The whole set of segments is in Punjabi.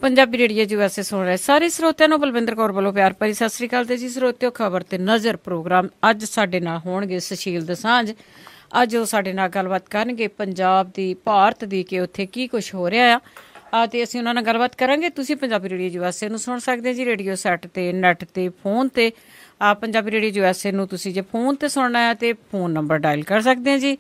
ਪੰਜਾਬੀ ਰੇਡੀਓ USA ਸੁਣ ਰਹੇ ਸਾਰੇ ਸਰੋਤਿਆਂ ਨੂੰ ਬਲਵਿੰਦਰ ਕੌਰ ਵੱਲੋਂ ਪਿਆਰ ਭਰੀ ਸਤਿ ਸ੍ਰੀ ਅਕਾਲ। ਤੇ ਜੀ ਸਰੋਤਿਓ, ਖਬਰ ਤੇ ਨਜ਼ਰ ਪ੍ਰੋਗਰਾਮ ਅੱਜ ਸਾਡੇ ਨਾਲ ਹੋਣਗੇ ਸੁਸ਼ੀਲ ਦੋਸਾਂਝ। ਅੱਜ ਉਹ ਸਾਡੇ ਨਾਲ ਗੱਲਬਾਤ ਕਰਨਗੇ ਪੰਜਾਬ ਦੀ, ਭਾਰਤ ਦੀ, ਕਿ ਉੱਥੇ ਕੀ ਕੁਛ ਹੋ ਰਿਹਾ ਆ ਤੇ ਅਸੀਂ ਉਹਨਾਂ ਨਾਲ ਗੱਲਬਾਤ ਕਰਾਂਗੇ। ਤੁਸੀਂ ਪੰਜਾਬੀ ਰੇਡੀਓ USA ਨੂੰ ਸੁਣ ਸਕਦੇ ਜੀ ਰੇਡੀਓ ਸੈੱਟ ਤੇ, ਨੈੱਟ ਤੇ, ਫੋਨ ਤੇ। ਪੰਜਾਬੀ ਰੇਡੀਓ USA ਨੂੰ ਤੁਸੀਂ ਜੇ ਫੋਨ ਤੇ ਸੁਣਨਾ ਆ ਤੇ ਫੋਨ ਨੰਬਰ ਡਾਇਲ ਕਰ ਸਕਦੇ ਆ ਜੀ।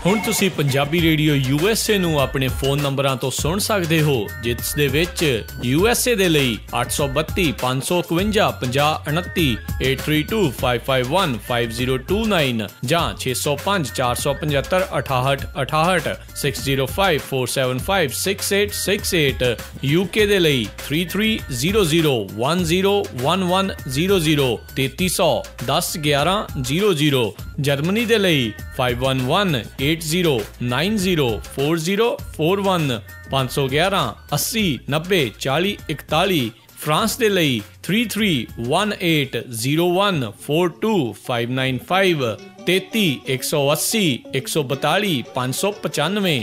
ਹੁਣ ਤੁਸੀਂ ਪੰਜਾਬੀ ਰੇਡੀਓ USA ਨੂੰ ਆਪਣੇ ਫੋਨ ਨੰਬਰਾਂ ਤੋਂ ਸੁਣ ਸਕਦੇ ਹੋ, ਜਿਸ ਦੇ ਵਿੱਚ USA ਦੇ ਲਈ 832 551 5029, 832-551-5029 ਜਾਂ 605 475 6868, 605-475-6868। UK ਦੇ ਲਈ 3300101100, 3300 101100। ਜਰਮਨੀ ਦੇ ਲਈ 511-80904041, 511 80 90 40 41। ਫਰਾਂਸ ਦੇ ਲਈ 3318014255, 33 180 142 595।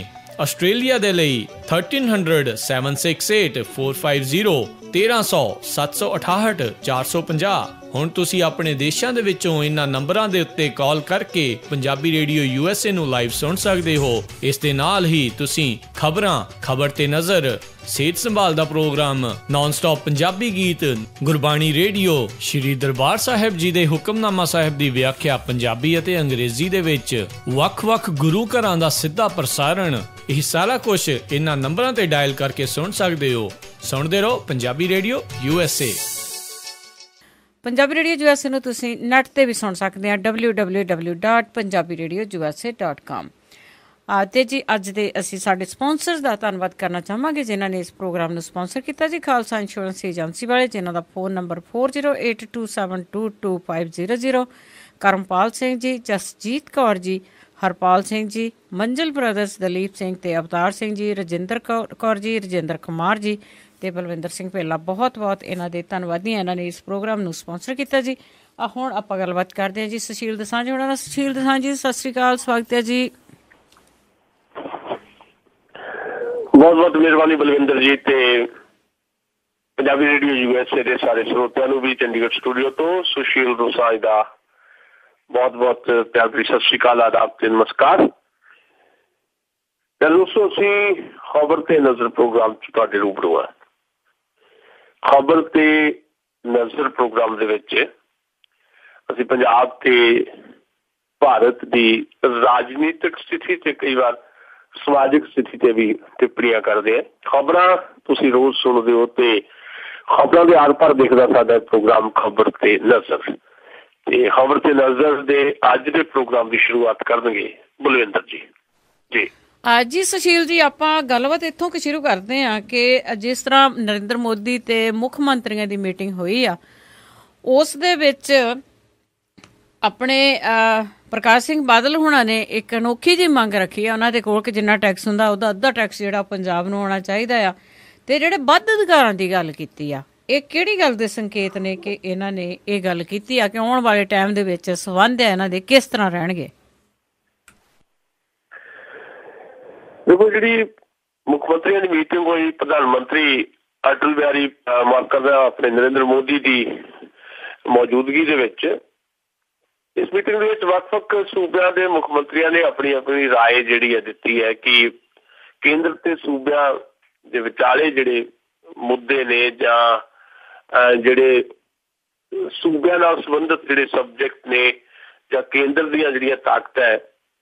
ਆਸਟ੍ਰੇਲੀਆ ਦੇ ਲਈ 1300-768-450, 1300 768 450। ਹੁਣ ਤੁਸੀਂ ਆਪਣੇ ਦੇਸ਼ਾਂ ਦੇ ਵਿੱਚੋਂ ਇਹਨਾਂ ਨੰਬਰਾਂ ਦੇ ਉੱਤੇ ਕਾਲ ਕਰਕੇ ਪੰਜਾਬੀ ਰੇਡੀਓ USA ਨੂੰ ਲਾਈਵ ਸੁਣ ਸਕਦੇ ਹੋ। ਇਸ ਦੇ ਨਾਲ ਹੀ ਤੁਸੀਂ ਖਬਰਾਂ, ਖਬਰ ਤੇ ਨਜ਼ਰ, ਸਿਹਤ ਸੰਭਾਲ ਦਾ ਪ੍ਰੋਗਰਾਮ, ਨਾਨ ਸਟਾਪ ਪੰਜਾਬੀ ਗੀਤ, ਗੁਰਬਾਣੀ ਰੇਡੀਓ, ਸ਼੍ਰੀ ਦਰਬਾਰ ਸਾਹਿਬ ਜੀ ਦੇ ਹੁਕਮਨਾਮਾ ਸਾਹਿਬ ਦੀ ਵਿਆਖਿਆ ਪੰਜਾਬੀ ਅਤੇ ਅੰਗਰੇਜ਼ੀ ਦੇ ਵਿੱਚ, ਵੱਖ-ਵੱਖ ਗੁਰੂ ਘਰਾਂ ਦਾ ਸਿੱਧਾ ਪ੍ਰਸਾਰਣ, ਇਹ ਸਾਰਾ ਕੁਝ ਇਹਨਾਂ ਨੰਬਰਾਂ ਤੇ ਡਾਇਲ ਕਰਕੇ ਸੁਣ ਸਕਦੇ ਹੋ। ਸੁਣਦੇ ਰਹੋ Punjabi radio USA। Punjabi radio USA ਨੂੰ ਤੁਸੀਂ ਨੈੱਟ ਤੇ ਵੀ ਸੁਣ ਸਕਦੇ ਆ, www.punjabiradiousa.com। ਤੇ ਜੀ ਅੱਜ ਦੇ ਅਸੀਂ ਸਾਡੇ ਸਪਾਂਸਰਸ ਦਾ ਧੰਨਵਾਦ ਕਰਨਾ ਚਾਹਾਂਗੇ ਜਿਨ੍ਹਾਂ ਨੇ ਇਸ ਪ੍ਰੋਗਰਾਮ ਨੂੰ ਸਪਾਂਸਰ ਕੀਤਾ ਜੀ। ਖਾਲਸਾ ਇੰਸ਼ੋਰੈਂਸ ਏਜੰਸੀ ਵਾਲੇ, ਜਿਨ੍ਹਾਂ ਦਾ ਫੋਨ ਨੰਬਰ 4082722500, ਕਰਮਪਾਲ ਸਿੰਘ ਜੀ, ਜਸਜੀਤ ਕੌਰ ਜੀ, ਹਰਪਾਲ ਸਿੰਘ ਜੀ, ਮੰਜ਼ਲ ਬ੍ਰਦਰਸ, ਦਲੀਪ ਸਿੰਘ ਤੇ ਅਵਤਾਰ ਸਿੰਘ ਜੀ, ਰਜਿੰਦਰ ਕੌਰ ਜੀ, ਰਜਿੰਦਰ ਕੁਮਾਰ ਜੀ ਤੇ ਬਲਵਿੰਦਰ ਸਿੰਘ ਭੇਲਾ, ਬਹੁਤ ਬਹੁਤ ਇਹਨਾਂ ਦੇ ਧੰਨਵਾਦੀ ਆ। ਇਹਨਾਂ ਨੇ ਇਸ ਪ੍ਰੋਗਰਾਮ ਨੂੰ ਸਪਾਂਸਰ ਕੀਤਾ ਜੀ। ਹੁਣ ਆਪਾਂ ਗੱਲਬਾਤ ਕਰਦੇ ਹਾਂ ਜੀ ਸੁਸ਼ੀਲ ਦੋਸਾਂਝ ਹੋਣਾ ਨਾਲ। ਸੁਸ਼ੀਲ ਦੋਸਾਂਝ ਜੀ, ਸਤਿ ਸ੍ਰੀ ਅਕਾਲ, ਸਵਾਗਤ ਹੈ ਜੀ। ਬਹੁਤ ਬਹੁਤ ਮਿਹਰਬਾਨੀ ਬਲਵਿੰਦਰ ਜੀ, ਤੇ ਪੰਜਾਬੀ ਰੇਡੀਓ USA ਦੇ ਸਾਰੇ ਸਰੋਤਿਆਂ ਨੂੰ ਵੀ ਚੰਡੀਗੜ੍ਹ ਸਟੂਡੀਓ ਤੋਂ ਸੁਸ਼ੀਲ ਦੋਸਾਂਝ ਦਾ ਬਹੁਤ ਬਹੁਤ ਪਿਆਰ ਭਰੀ ਸਤਿ ਸ੍ਰੀ ਅਕਾਲ, ਆਦਾਬ ਤੇ ਨਮਸਕਾਰ। ਦੋਸਤੋ, ਅਸੀਂ ਖਬਰ ਤੇ ਨਜ਼ਰ ਪ੍ਰੋਗਰਾਮ 'ਚ ਤੁਹਾਡੇ ਰੂਬਰੂ ਆ। ਖਬਰ ਤੇ ਨਜ਼ਰ ਪ੍ਰੋਗਰਾਮ ਦੇ ਵਿੱਚ ਅਸੀਂ ਪੰਜਾਬ ਤੇ ਭਾਰਤ ਦੀ ਰਾਜਨੀਤਿਕ ਸਥਿਤੀ ਤੇ ਕਈ ਵਾਰ ਸਮਾਜਿਕ ਸਥਿਤੀ ਤੇ ਵੀ ਟਿੱਪਣੀਆਂ ਕਰਦੇ ਆ। ਖਬਰਾਂ ਤੁਸੀਂ ਰੋਜ਼ ਸੁਣਦੇ ਹੋ ਤੇ ਖਬਰਾਂ ਦੇ ਆਰ ਪਾਰ ਦੇਖਦਾ ਸਾਡਾ ਪ੍ਰੋਗਰਾਮ ਖਬਰ ਤੇ ਨਜ਼ਰ। ਤੇ ਖਬਰ ਤੇ ਨਜ਼ਰ ਦੇ ਅੱਜ ਦੇ ਪ੍ਰੋਗਰਾਮ ਦੀ ਸ਼ੁਰੂਆਤ ਕਰਨਗੇ ਬਲਵਿੰਦਰ ਜੀ। ਜੀ ਜੀ ਸੁਸ਼ੀਲ ਜੀ, ਆਪਾਂ ਗੱਲਬਾਤ ਇੱਥੋਂ ਕਿ ਸ਼ੁਰੂ ਕਰਦੇ ਹਾਂ ਕਿ ਜਿਸ ਤਰ੍ਹਾਂ ਨਰਿੰਦਰ ਮੋਦੀ ਤੇ ਮੁੱਖ ਮੰਤਰੀਆਂ ਦੀ ਮੀਟਿੰਗ ਹੋਈ ਆ, ਉਸ ਦੇ ਵਿੱਚ ਆਪਣੇ ਪ੍ਰਕਾਸ਼ ਸਿੰਘ ਬਾਦਲ ਹੋਣਾ ਨੇ ਇੱਕ ਅਨੋਖੀ ਜਿਹੀ ਮੰਗ ਰੱਖੀ ਆ ਉਹਨਾਂ ਦੇ ਕੋਲ ਕਿ ਜਿੰਨਾ ਟੈਕਸ ਹੁੰਦਾ ਉਹਦਾ ਅੱਧਾ ਟੈਕਸ ਜਿਹੜਾ ਪੰਜਾਬ ਨੂੰ ਆਉਣਾ ਚਾਹੀਦਾ ਆ, ਤੇ ਜਿਹੜੇ ਵੱਧ ਅਧਿਕਾਰਾਂ ਦੀ ਗੱਲ ਕੀਤੀ ਆ। ਇਹ ਕਿਹੜੀ ਗੱਲ ਦੇ ਸੰਕੇਤ ਨੇ ਕਿ ਇਹਨਾਂ ਨੇ ਇਹ ਗੱਲ ਕੀਤੀ ਆ ਕਿ ਆਉਣ ਵਾਲੇ ਟਾਈਮ ਦੇ ਵਿੱਚ ਸੰਬੰਧ ਆ ਇਹਨਾਂ ਦੇ ਕਿਸ ਤਰ੍ਹਾਂ ਰਹਿਣਗੇ? ਦੇਖੋ, ਜਿਹੜੀ ਮੁੱਖ ਮੰਤਰੀਆਂ ਦੀ ਮੀਟਿੰਗ ਹੋਈ, ਪ੍ਰਧਾਨ ਮੰਤਰੀ ਅਟਲ ਬਿਹਾਰੀ ਮਾਫ ਕਰਦਾ ਆਪਣੇ ਨਰਿੰਦਰ ਮੋਦੀ ਦੀ ਮੌਜੂਦਗੀ ਦੇ ਵਿੱਚ, ਇਸ ਮੀਟਿੰਗ ਦੇ ਵਿੱਚ ਵੱਖ-ਵੱਖ ਸੂਬਿਆਂ ਦੇ ਮੁੱਖ ਮੰਤਰੀਆਂ ਨੇ ਆਪਣੀ ਆਪਣੀ ਰਾਏ ਜਿਹੜੀ ਹੈ ਦਿੱਤੀ ਹੈ ਕਿ ਕੇਂਦਰ ਤੇ ਸੂਬਿਆਂ ਦੇ ਵਿਚਾਲੇ ਜਿਹੜੇ ਮੁੱਦੇ ਨੇ ਜਾਂ ਜਿਹੜੇ ਸੂਬਿਆਂ ਨਾਲ ਸੰਬੰਧਿਤ ਜਿਹੜੇ ਸਬਜੈਕਟ ਨੇ ਜਾਂ ਕੇਂਦਰ ਦੀਆਂ ਜਿਹੜੀਆਂ ਤਾਕਤਾਂ ਹੈ,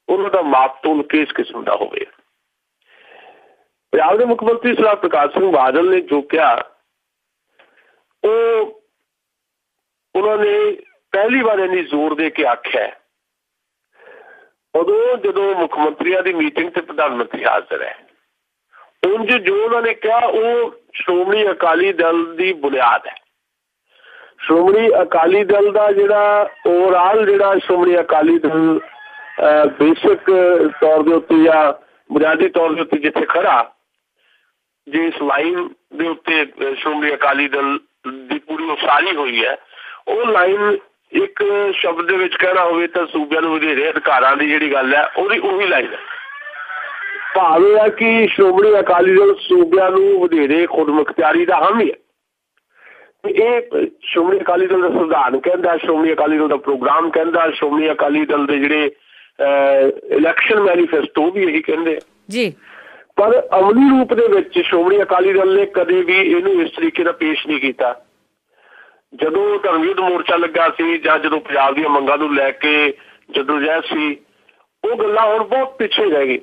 ਉਹਨਾਂ ਦਾ ਮਾਪਤੋਲ ਕਿਸ ਕਿਸਮ ਦਾ ਹੋਵੇ। ਪੰਜਾਬ ਦੇ ਮੁੱਖ ਮੰਤਰੀ ਸਰਦਾਰ ਪ੍ਰਕਾਸ਼ ਸਿੰਘ ਬਾਦਲ ਨੇ ਜੋ ਕਿਹਾ, ਉਹਨਾਂ ਨੇ ਪਹਿਲੀ ਵਾਰ ਇੰਨੀ ਜ਼ੋਰ ਦੇ ਕੇ ਆਖਿਆ ਉਦੋਂ ਜਦੋਂ ਮੁੱਖ ਮੰਤਰੀਆਂ ਦੀ ਮੀਟਿੰਗ ਤੇ ਪ੍ਰਧਾਨ ਮੰਤਰੀ ਹਾਜ਼ਰ ਹੈ। ਉਂਝ ਜੋ ਉਹਨਾਂ ਨੇ ਕਿਹਾ ਉਹ ਸ਼੍ਰੋਮਣੀ ਅਕਾਲੀ ਦਲ ਦੀ ਬੁਨਿਆਦ ਹੈ। ਸ਼੍ਰੋਮਣੀ ਅਕਾਲੀ ਦਲ ਦਾ ਜਿਹੜਾ ਓਵਰਆਲ ਜਿਹੜਾ ਸ਼੍ਰੋਮਣੀ ਅਕਾਲੀ ਦਲ ਬੇਸਿਕ ਤੌਰ ਦੇ ਉੱਤੇ ਜਾਂ ਬੁਨਿਆਦੀ ਤੌਰ ਦੇ ਉੱਤੇ ਜਿੱਥੇ ਖੜਾ, ਜਿਸ ਲਾਈਨ ਦੇ ਉੱਤੇ ਸ਼੍ਰੋਮਣੀ ਅਕਾਲੀ ਦਲ ਦੀ ਪੂਰੀ ਉਸਾਰੀ ਹੋਈ ਹੈ, ਉਹ ਲਾਈਨ ਇੱਕ ਸ਼ਬਦ ਦੇ ਵਿੱਚ ਕਹਿਣਾ ਹੋਵੇ ਤਾਂ ਸੂਬਿਆਂ ਨੂੰ ਵਧੇਰੇ ਅਧਿਕਾਰਾਂ ਦੀ ਜਿਹੜੀ ਗੱਲ ਹੈ ਉਹੀ ਲਾਈਨ ਹੈ। ਭਾਵ ਇਹ ਹੈ ਕਿ ਸ਼੍ਰੋਮਣੀ ਅਕਾਲੀ ਦਲ ਸੂਬਿਆਂ ਨੂੰ ਵਧੇਰੇ ਖੁਦਮੁਖਤਿਆਰੀ ਦਾ ਹਾਮੀ ਹੈ। ਇਹ ਸ਼੍ਰੋਮਣੀ ਅਕਾਲੀ ਦਲ ਦਾ ਸੰਵਿਧਾਨ ਕਹਿੰਦਾ, ਸ਼੍ਰੋਮਣੀ ਅਕਾਲੀ ਦਲ ਦਾ ਪ੍ਰੋਗਰਾਮ ਕਹਿੰਦਾ, ਸ਼੍ਰੋਮਣੀ ਅਕਾਲੀ ਦਲ ਦੇ ਜਿਹੜੇ ਇਲੈਕਸ਼ਨ ਮੈਨੀਫੈਸਟੋ ਵੀ ਇਹੀ ਕਹਿੰਦੇ ਜੀ। ਪਰ ਅਮਲੀ ਰੂਪ ਦੇ ਵਿੱਚ ਸ਼੍ਰੋਮਣੀ ਅਕਾਲੀ ਦਲ ਨੇ ਕਦੇ ਵੀ ਇਹਨੂੰ ਇਸ ਤਰੀਕੇ ਨਾਲ ਪੇਸ਼ ਨਹੀਂ ਕੀਤਾ। ਜਦੋਂ ਧਰਮ ਯੁੱਧ ਮੋਰਚਾ ਲੱਗਾ ਸੀ ਜਾਂ ਜਦੋਂ ਪੰਜਾਬ ਦੀਆਂ ਮੰਗਾਂ ਨੂੰ ਲੈ ਕੇ ਜਦੋਂ ਜਹਿਦ ਸੀ, ਉਹ ਗੱਲਾਂ ਹੁਣ ਬਹੁਤ ਪਿੱਛੇ ਰਹਿ ਗਈ।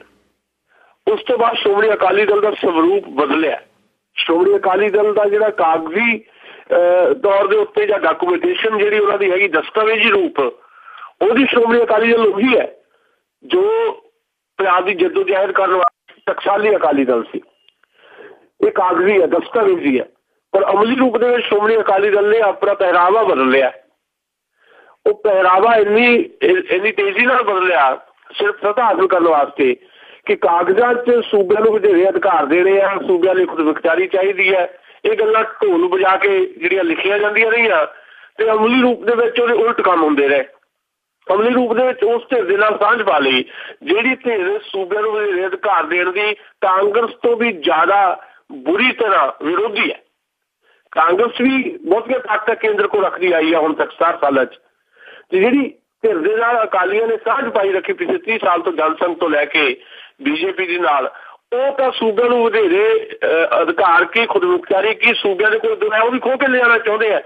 ਉਸ ਤੋਂ ਬਾਅਦ ਸ਼੍ਰੋਮਣੀ ਅਕਾਲੀ ਦਲ ਦਾ ਸਰੂਪ ਬਦਲਿਆ। ਸ਼੍ਰੋਮਣੀ ਅਕਾਲੀ ਦਲ ਦਾ ਜਿਹੜਾ ਕਾਗਜ਼ੀ ਤੌਰ ਦੇ ਉੱਤੇ ਜਾਂ ਡਾਕੂਮੈਂਟੇਸ਼ਨ ਜਿਹੜੀ ਉਹਨਾਂ ਦੀ ਹੈਗੀ ਦਸਤਾਵੇਜ਼ੀ ਰੂਪ, ਉਹਦੀ ਸ਼੍ਰੋਮਣੀ ਅਕਾਲੀ ਦਲ ਉਹੀ ਹੈ ਜੋ ਪੰਜਾਬ ਦੀ ਜੱਦੋਜਹਿਦ ਕਰਨ ਵਾਲਾ ਟਕਸਾਲੀ ਅਕਾਲੀ ਦਲ ਸੀ। ਇਹ ਕਾਗਜ਼ੀ ਹੈ, ਦਸਤਾਵੇਜ਼ੀ ਹੈ। ਪਰ ਅਮਲੀ ਰੂਪ ਦੇ ਵਿੱਚ ਸ਼੍ਰੋਮਣੀ ਅਕਾਲੀ ਦਲ ਨੇ ਆਪਣਾ ਪਹਿਰਾਵਾ ਬਦਲ ਲਿਆ। ਉਹ ਪਹਿਰਾਵਾ ਇੰਨੀ ਤੇਜ਼ੀ ਨਾਲ ਬਦਲਿਆ ਸਿਰਫ ਸੱਤਾ ਹਾਸਲ ਕਰਨ ਵਾਸਤੇ ਕਿ ਕਾਗਜ਼ਾਂ 'ਚ ਸੂਬਿਆਂ ਨੂੰ ਵਧੇਰੇ ਅਧਿਕਾਰ ਦੇਣੇ ਆ, ਸੂਬਿਆਂ ਲਈ ਖੁਦਮੁਖਤਿਆਰੀ ਚਾਹੀਦੀ ਹੈ। ਇਹ ਗੱਲਾਂ ਢੋਲ ਵਜਾ ਕੇ ਜਿਹੜੀਆਂ ਲਿਖੀਆਂ ਜਾਂਦੀਆਂ ਰਹੀਆਂ ਤੇ ਅਮਲੀ ਰੂਪ ਦੇ ਵਿੱਚ ਉਹਦੇ ਉਲਟ ਕੰਮ ਹੁੰਦੇ ਰਹੇ। ਅਮਲੀ ਰੂਪ ਦੇ ਵਿੱਚ ਉਸ ਧਿਰ ਦੇ ਨਾਲ ਸਾਂਝ ਪਾ ਲਈ ਜਿਹੜੀ ਧਿਰ ਸੂਬਿਆਂ ਨੂੰ ਵਧੇਰੇ ਅਧਿਕਾਰ ਦੇਣ ਦੀ ਕਾਂਗਰਸ ਤੋਂ ਵੀ ਜ਼ਿਆਦਾ ਬੁਰੀ ਤਰ੍ਹਾਂ ਵਿਰੋਧੀ ਹੈ। ਕਾਂਗਰਸ ਵੀ ਬਹੁਤੀਆਂ ਤਾਕਤਾਂ ਕੇਂਦਰ ਕੋਲ ਰੱਖਦੀ ਆਈ ਹੈ ਹੁਣ ਤੱਕ 60 ਸਾਲਾਂ 'ਚ, ਤੇ ਜਿਹੜੀ ਧਿਰ ਦੇ ਨਾਲ ਅਕਾਲੀਆਂ ਨੇ ਸਾਂਝ ਪਾਈ ਰੱਖੀ ਪਿਛਲੇ 30 ਸਾਲ ਤੋਂ ਜਨਸੰਘ ਤੋਂ ਲੈ ਕੇ ਬੀਜੇਪੀ ਦੇ ਨਾਲ, ਉਹ ਤਾਂ ਸੂਬਿਆਂ ਨੂੰ ਵਧੇਰੇ ਅਧਿਕਾਰ ਕੀ ਖੁਦਮੁਖਤਿਆਰੀ ਕੀ ਸੂਬਿਆਂ ਦੇ ਕੋਲ ਉਹ ਵੀ ਖੋਹ ਕੇ ਲਿਆਉਣਾ ਚਾਹੁੰਦੇ ਆ।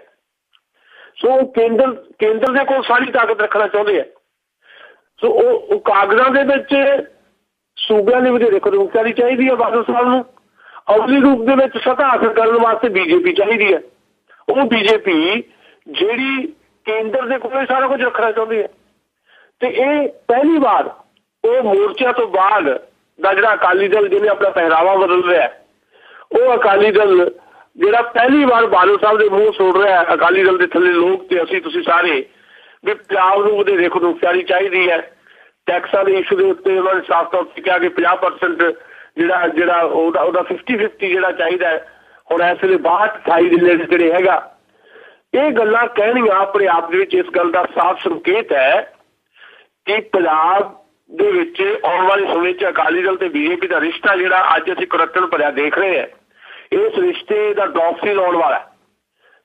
ਸੋ ਕੇਂਦਰ ਦੇ ਕੋਲ ਸਾਰੀ ਤਾਕਤ ਰੱਖਣਾ ਚਾਹੁੰਦੇ ਆ। ਸੋ ਉਹ ਕਾਗਜ਼ਾਂ ਦੇ ਵਿੱਚ ਸੂਬਿਆਂ ਦੀ ਵਧੇਰੇ ਖੁਦਮੁਖਤਿਆਰੀ ਚਾਹੀਦੀ ਹੈ ਬਾਦਲ ਸਾਹਿਬ ਨੂੰ। ਅਮਲੀ ਰੂਪ ਦੇ ਵਿੱਚ ਸੱਤਾ ਹਾਸਲ ਕਰਨ ਵਾਸਤੇ ਬੀਜੇਪੀ ਚਾਹੀਦੀ ਹੈ। ਉਹ ਬੀਜੇਪੀ ਜਿਹੜੀ ਕੇਂਦਰ ਦੇ ਕੋਲ ਸਾਰਾ ਕੁਝ ਰੱਖਣਾ ਚਾਹੁੰਦੀ ਹੈ। ਤੇ ਇਹ ਪਹਿਲੀ ਵਾਰ ਉਹ ਮੋਰਚਿਆਂ ਤੋਂ ਬਾਅਦ ਦਾ ਜਿਹੜਾ ਅਕਾਲੀ ਦਲ ਜਿਹਨੇ ਆਪਣਾ ਪਹਿਰਾਵਾ ਬਦਲ ਰਿਹਾ, ਉਹ ਅਕਾਲੀ ਦਲ ਜਿਹੜਾ ਪਹਿਲੀ ਵਾਰ ਬਾਦਲ ਸਾਹਿਬ ਦੇ ਮੂੰਹ ਸੁਣ ਰਿਹਾ ਅਕਾਲੀ ਦਲ ਦੇ ਥੱਲੇ ਲੋਕ ਤੇ ਤੁਸੀਂ ਸਾਰੇ ਵੀ ਪੰਜਾਬ ਨੂੰ ਵਧੇਰੇ ਖੁਦਮੁਖਤਿਆਰੀ ਚਾਹੀਦੀ ਹੈ। ਟੈਕਸਾਂ ਦੇ ਇਸ਼ੂ ਦੇ ਉੱਤੇ ਉਹਨਾਂ ਨੇ ਸਾਫ਼ ਤੌਰ ਤੇ ਕਿਹਾ ਕਿ 50% ਜਿਹੜਾ ਉਹਦਾ 50-50 ਜਿਹੜਾ ਚਾਹੀਦਾ ਹੈ। ਹੁਣ ਇਸ ਵੇਲੇ 62-28 ਦੇ ਨੇੜੇ ਜਿਹੜੇ ਹੈਗਾ। ਇਹ ਗੱਲਾਂ ਕਹਿਣੀਆਂ ਆਪਣੇ ਆਪ ਦੇ ਵਿੱਚ ਇਸ ਗੱਲ ਦਾ ਸਾਫ਼ ਸੰਕੇਤ ਹੈ ਕਿ ਪੰਜਾਬ ਦੇ ਵਿੱਚ ਆਉਣ ਵਾਲੇ ਸਮੇਂ 'ਚ ਅਕਾਲੀ ਦਲ ਤੇ ਬੀਜੇਪੀ ਦਾ ਰਿਸ਼ਤਾ ਜਿਹੜਾ ਅੱਜ ਅਸੀਂ ਕੁਰੱਤਣ ਭਰਿਆ ਦੇਖ ਰਹੇ ਹਾਂ, ਇਸ ਰਿਸ਼ਤੇ ਦਾ ਡੌਕਸੀ ਲਾਉਣ ਵਾਲਾ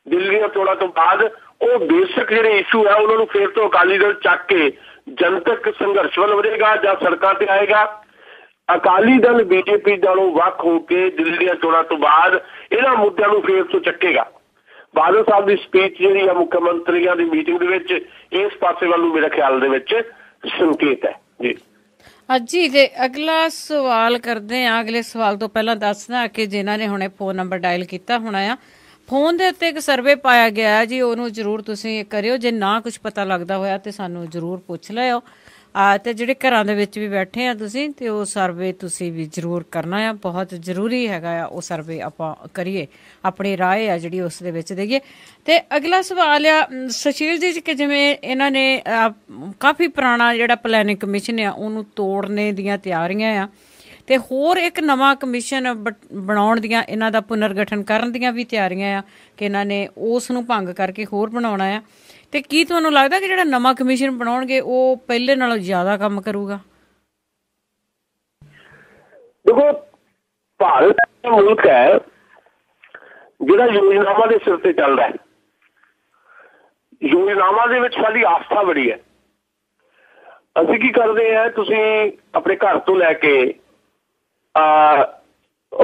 ਦਿੱਲੀ ਦੀਆਂ ਚੋਣਾਂ ਤੋਂ ਬਾਅਦ ਉਹ ਬੇਸਿਕ ਜਿਹੜੇ ਇਸ਼ੂ ਹੈ ਉਹਨਾਂ ਨੂੰ ਫਿਰ ਤੋਂ ਅਕਾਲੀ ਦਲ ਚੱਕ ਕੇ ਜਨਤਕ ਸੰਘਰਸ਼ ਵੱਲ ਵਧੇਗਾ ਜਾਂ ਸੜਕਾਂ ਤੇ ਆਏਗਾ। ਅਕਾਲੀ ਦਲ ਬੀਜੇਪੀ ਨਾਲੋਂ ਵੱਖ ਹੋ ਕੇ ਦਿੱਲੀ ਦੀਆਂ ਚੋਣਾਂ ਤੋਂ ਬਾਅਦ ਇਹਨਾਂ ਮੁੱਦਿਆਂ ਨੂੰ ਫਿਰ ਤੋਂ ਚੱਕੇਗਾ। ਬਾਦਲ ਸਾਹਿਬ ਦੀ ਸਪੀਚ ਜਿਹੜੀ ਆ ਮੁੱਖ ਮੰਤਰੀਆਂ ਦੀ ਮੀਟਿੰਗ ਦੇ ਵਿੱਚ ਇਸ ਪਾਸੇ ਵੱਲ ਨੂੰ ਮੇਰੇ ਖਿਆਲ ਦੇ ਵਿੱਚ ਸੰਕੇਤ ਹੈ ਜੀ। ਜੀ ਤੇ ਅਗਲਾ ਸਵਾਲ ਕਰਦੇ ਆ। ਅਗਲੇ ਸਵਾਲ ਤੋਂ ਪਹਿਲਾਂ ਦੱਸਦਾ ਕਿ ਜਿਨ੍ਹਾਂ ਨੇ ਹੁਣੇ ਫੋਨ ਨੰਬਰ ਡਾਇਲ ਕੀਤਾ ਹੋਣਾ ਆ, ਫੋਨ ਦੇ ਉੱਤੇ ਇੱਕ ਸਰਵੇ ਪਾਇਆ ਗਿਆ ਜੀ, ਉਹਨੂੰ ਜ਼ਰੂਰ ਤੁਸੀਂ ਕਰਿਓ। ਜੇ ਨਾ ਕੁਝ ਪਤਾ ਲੱਗਦਾ ਹੋਇਆ ਤੇ ਸਾਨੂੰ ਜ਼ਰੂਰ ਪੁੱਛ ਲਿਓ। ਤੇ ਜਿਹੜੇ ਘਰਾਂ ਦੇ ਵਿੱਚ ਵੀ ਬੈਠੇ ਆ ਤੁਸੀਂ, ਤੇ ਉਹ ਸਰਵੇ ਤੁਸੀਂ ਵੀ ਜ਼ਰੂਰ ਕਰਨਾ ਆ, ਬਹੁਤ ਜ਼ਰੂਰੀ ਹੈਗਾ ਆ ਉਹ ਸਰਵੇ ਆਪਾਂ ਕਰੀਏ, ਆਪਣੀ ਰਾਏ ਆ ਜਿਹੜੀ ਉਸ ਦੇ ਵਿੱਚ ਦੇਈਏ। ਤੇ ਅਗਲਾ ਸਵਾਲ ਆ ਸੁਸ਼ੀਲ ਜੀ ਕਿ ਜਿਵੇਂ ਇਹਨਾਂ ਨੇ ਕਾਫੀ ਪੁਰਾਣਾ ਜਿਹੜਾ ਪਲੈਨਿੰਗ ਕਮਿਸ਼ਨ ਆ ਉਹਨੂੰ ਤੋੜਨੇ ਦੀਆਂ ਤਿਆਰੀਆਂ ਆ ਤੇ ਹੋਰ ਇੱਕ ਨਵਾਂ ਕਮਿਸ਼ਨ ਬਣਾਉਣ ਦੀਆਂ, ਇਹਨਾਂ ਦਾ ਪੁਨਰਗਠਨ ਕਰਨ ਦੀਆਂ ਵੀ ਤਿਆਰੀਆਂ ਆ ਕਿ ਇਹਨਾਂ ਨੇ ਉਸ ਨੂੰ ਭੰਗ ਕਰਕੇ ਹੋਰ ਬਣਾਉਣਾ ਆ। ਤੇ ਕੀ ਤੁਹਾਨੂੰ ਲੱਗਦਾ ਕਿ ਜਿਹੜਾ ਨਵਾਂ ਕਮਿਸ਼ਨ ਬਣਾਉਣਗੇ ਉਹ ਪਹਿਲੇ ਨਾਲੋਂ ਜ਼ਿਆਦਾ ਕੰਮ ਕਰੂਗਾ? ਦੇਖੋ, ਭਾਰਤ ਮੁਲਕ ਹੈ ਜਿਹੜਾ ਯੋਜਨਾਵਾਂ ਦੇ ਸਿਰ ਤੇ ਚੱਲਦਾ ਹੈ। ਯੋਜਨਾਵਾਂ ਦੇ ਵਿੱਚ ਸਾਡੀ ਆਸਥਾ ਬੜੀ ਹੈ। ਅਸੀਂ ਕੀ ਕਰਦੇ ਹਾਂ, ਤੁਸੀਂ ਆਪਣੇ ਘਰ ਤੋਂ ਲੈ ਕੇ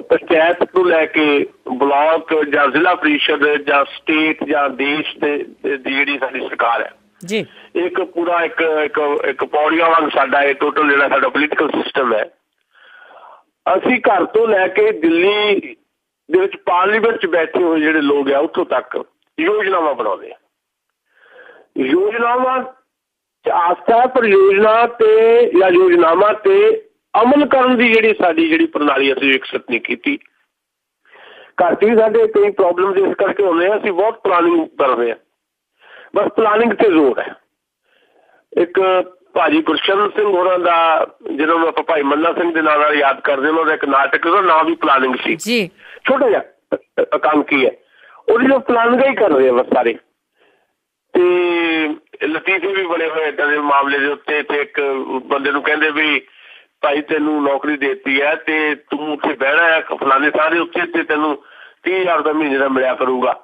ਪੰਚਾਇਤ ਤੋਂ ਲੈ ਕੇ ਬਲਾਕ ਜਾਂ ਜ਼ਿਲ੍ਹਾ ਪ੍ਰੀਸ਼ਦ ਜਾਂ ਸਟੇਟ ਜਾਂ ਦੇਸ਼ ਦੀ ਜਿਹੜੀ ਸਾਡੀ ਸਰਕਾਰ ਹੈ ਜੀ, ਇੱਕ ਪੂਰਾ ਇੱਕ ਪੌੜੀਆਂ ਵਾਂਗ ਸਾਡਾ ਇਹ ਟੋਟਲ ਜਿਹੜਾ ਸਾਡਾ ਪੋਲੀਟੀਕਲ ਸਿਸਟਮ ਹੈ। ਅਸੀਂ ਘਰ ਤੋਂ ਲੈ ਕੇ ਦਿੱਲੀ ਦੇ ਵਿੱਚ ਪਾਰਲੀਮੈਂਟ 'ਚ ਬੈਠੇ ਹੋਏ ਜਿਹੜੇ ਲੋਕ ਆ ਉੱਥੋਂ ਤੱਕ ਯੋਜਨਾਵਾਂ ਬਣਾਉਂਦੇ ਆ। ਯੋਜਨਾਵਾਂ 'ਚ ਆਸਥਾ, ਪਰ ਯੋਜਨਾ ਤੇ ਜਾਂ ਯੋਜਨਾਵਾਂ ਤੇ ਅਮਲ ਕਰਨ ਦੀ ਜਿਹੜੀ ਪ੍ਰਣਾਲੀ ਅਸੀਂ ਵਿਕਸਿਤ ਨਹੀਂ ਕੀਤੀ। ਘੱਟ ਹੀ ਸਾਡੇ ਕਈ ਪ੍ਰੋਬਲਮ ਇਸ ਕਰਕੇ ਹੁੰਦੇ ਆ, ਅਸੀਂ ਬਹੁਤ ਪਲਾਨਿੰਗ ਕਰਦੇ ਹਾਂ, ਬਸ ਪਲਾਨਿੰਗ ਤੇ ਜ਼ੋਰ ਹੈ। ਇੱਕ ਭਾਜੀ ਗੁਰਸ਼ਰਨ ਸਿੰਘ ਹੋਰਾਂ ਦਾ, ਜਿਹਨਾਂ ਨੂੰ ਆਪਾਂ ਭਾਈ ਮੰਨਾ ਸਿੰਘ ਦੇ ਨਾਂ ਨਾਲ ਯਾਦ ਕਰਦੇ, ਉਹਨਾਂ ਦਾ ਇੱਕ ਨਾਟਕ, ਉਹਦਾ ਨਾਂ ਵੀ ਪਲਾਨਿੰਗ ਸੀ ਜੀ, ਛੋਟਾ ਜਿਹਾ ਕੰਮ ਕੀ ਹੈ, ਉਹਦੀ ਜੋ ਪਲਾਨਿੰਗ ਹੀ ਕਰ ਰਹੇ ਆ ਬਸ ਸਾਰੇ। ਤੇ ਲਤੀਫੇ ਵੀ ਬਣੇ ਹੋਏ ਏਦਾਂ ਦੇ ਮਾਮਲੇ ਦੇ ਉੱਤੇ। ਤੇ ਇੱਕ ਬੰਦੇ ਨੂੰ ਕਹਿੰਦੇ ਵੀ ਭਾਈ ਤੈਨੂੰ ਨੌਕਰੀ ਦੇਤੀ ਹੈ ਤੇ ਤੂੰ ਉੱਥੇ ਬਹਿਣਾ ਹੈ ਫਲਾਣੇ ਥਾਂ ਦੇ ਉੱਤੇ ਤੇ ਤੈਨੂੰ 30,000 ਰੁਪਏ ਮਹੀਨੇ ਦਾ ਮਿਲਿਆ ਕਰੂਗਾ।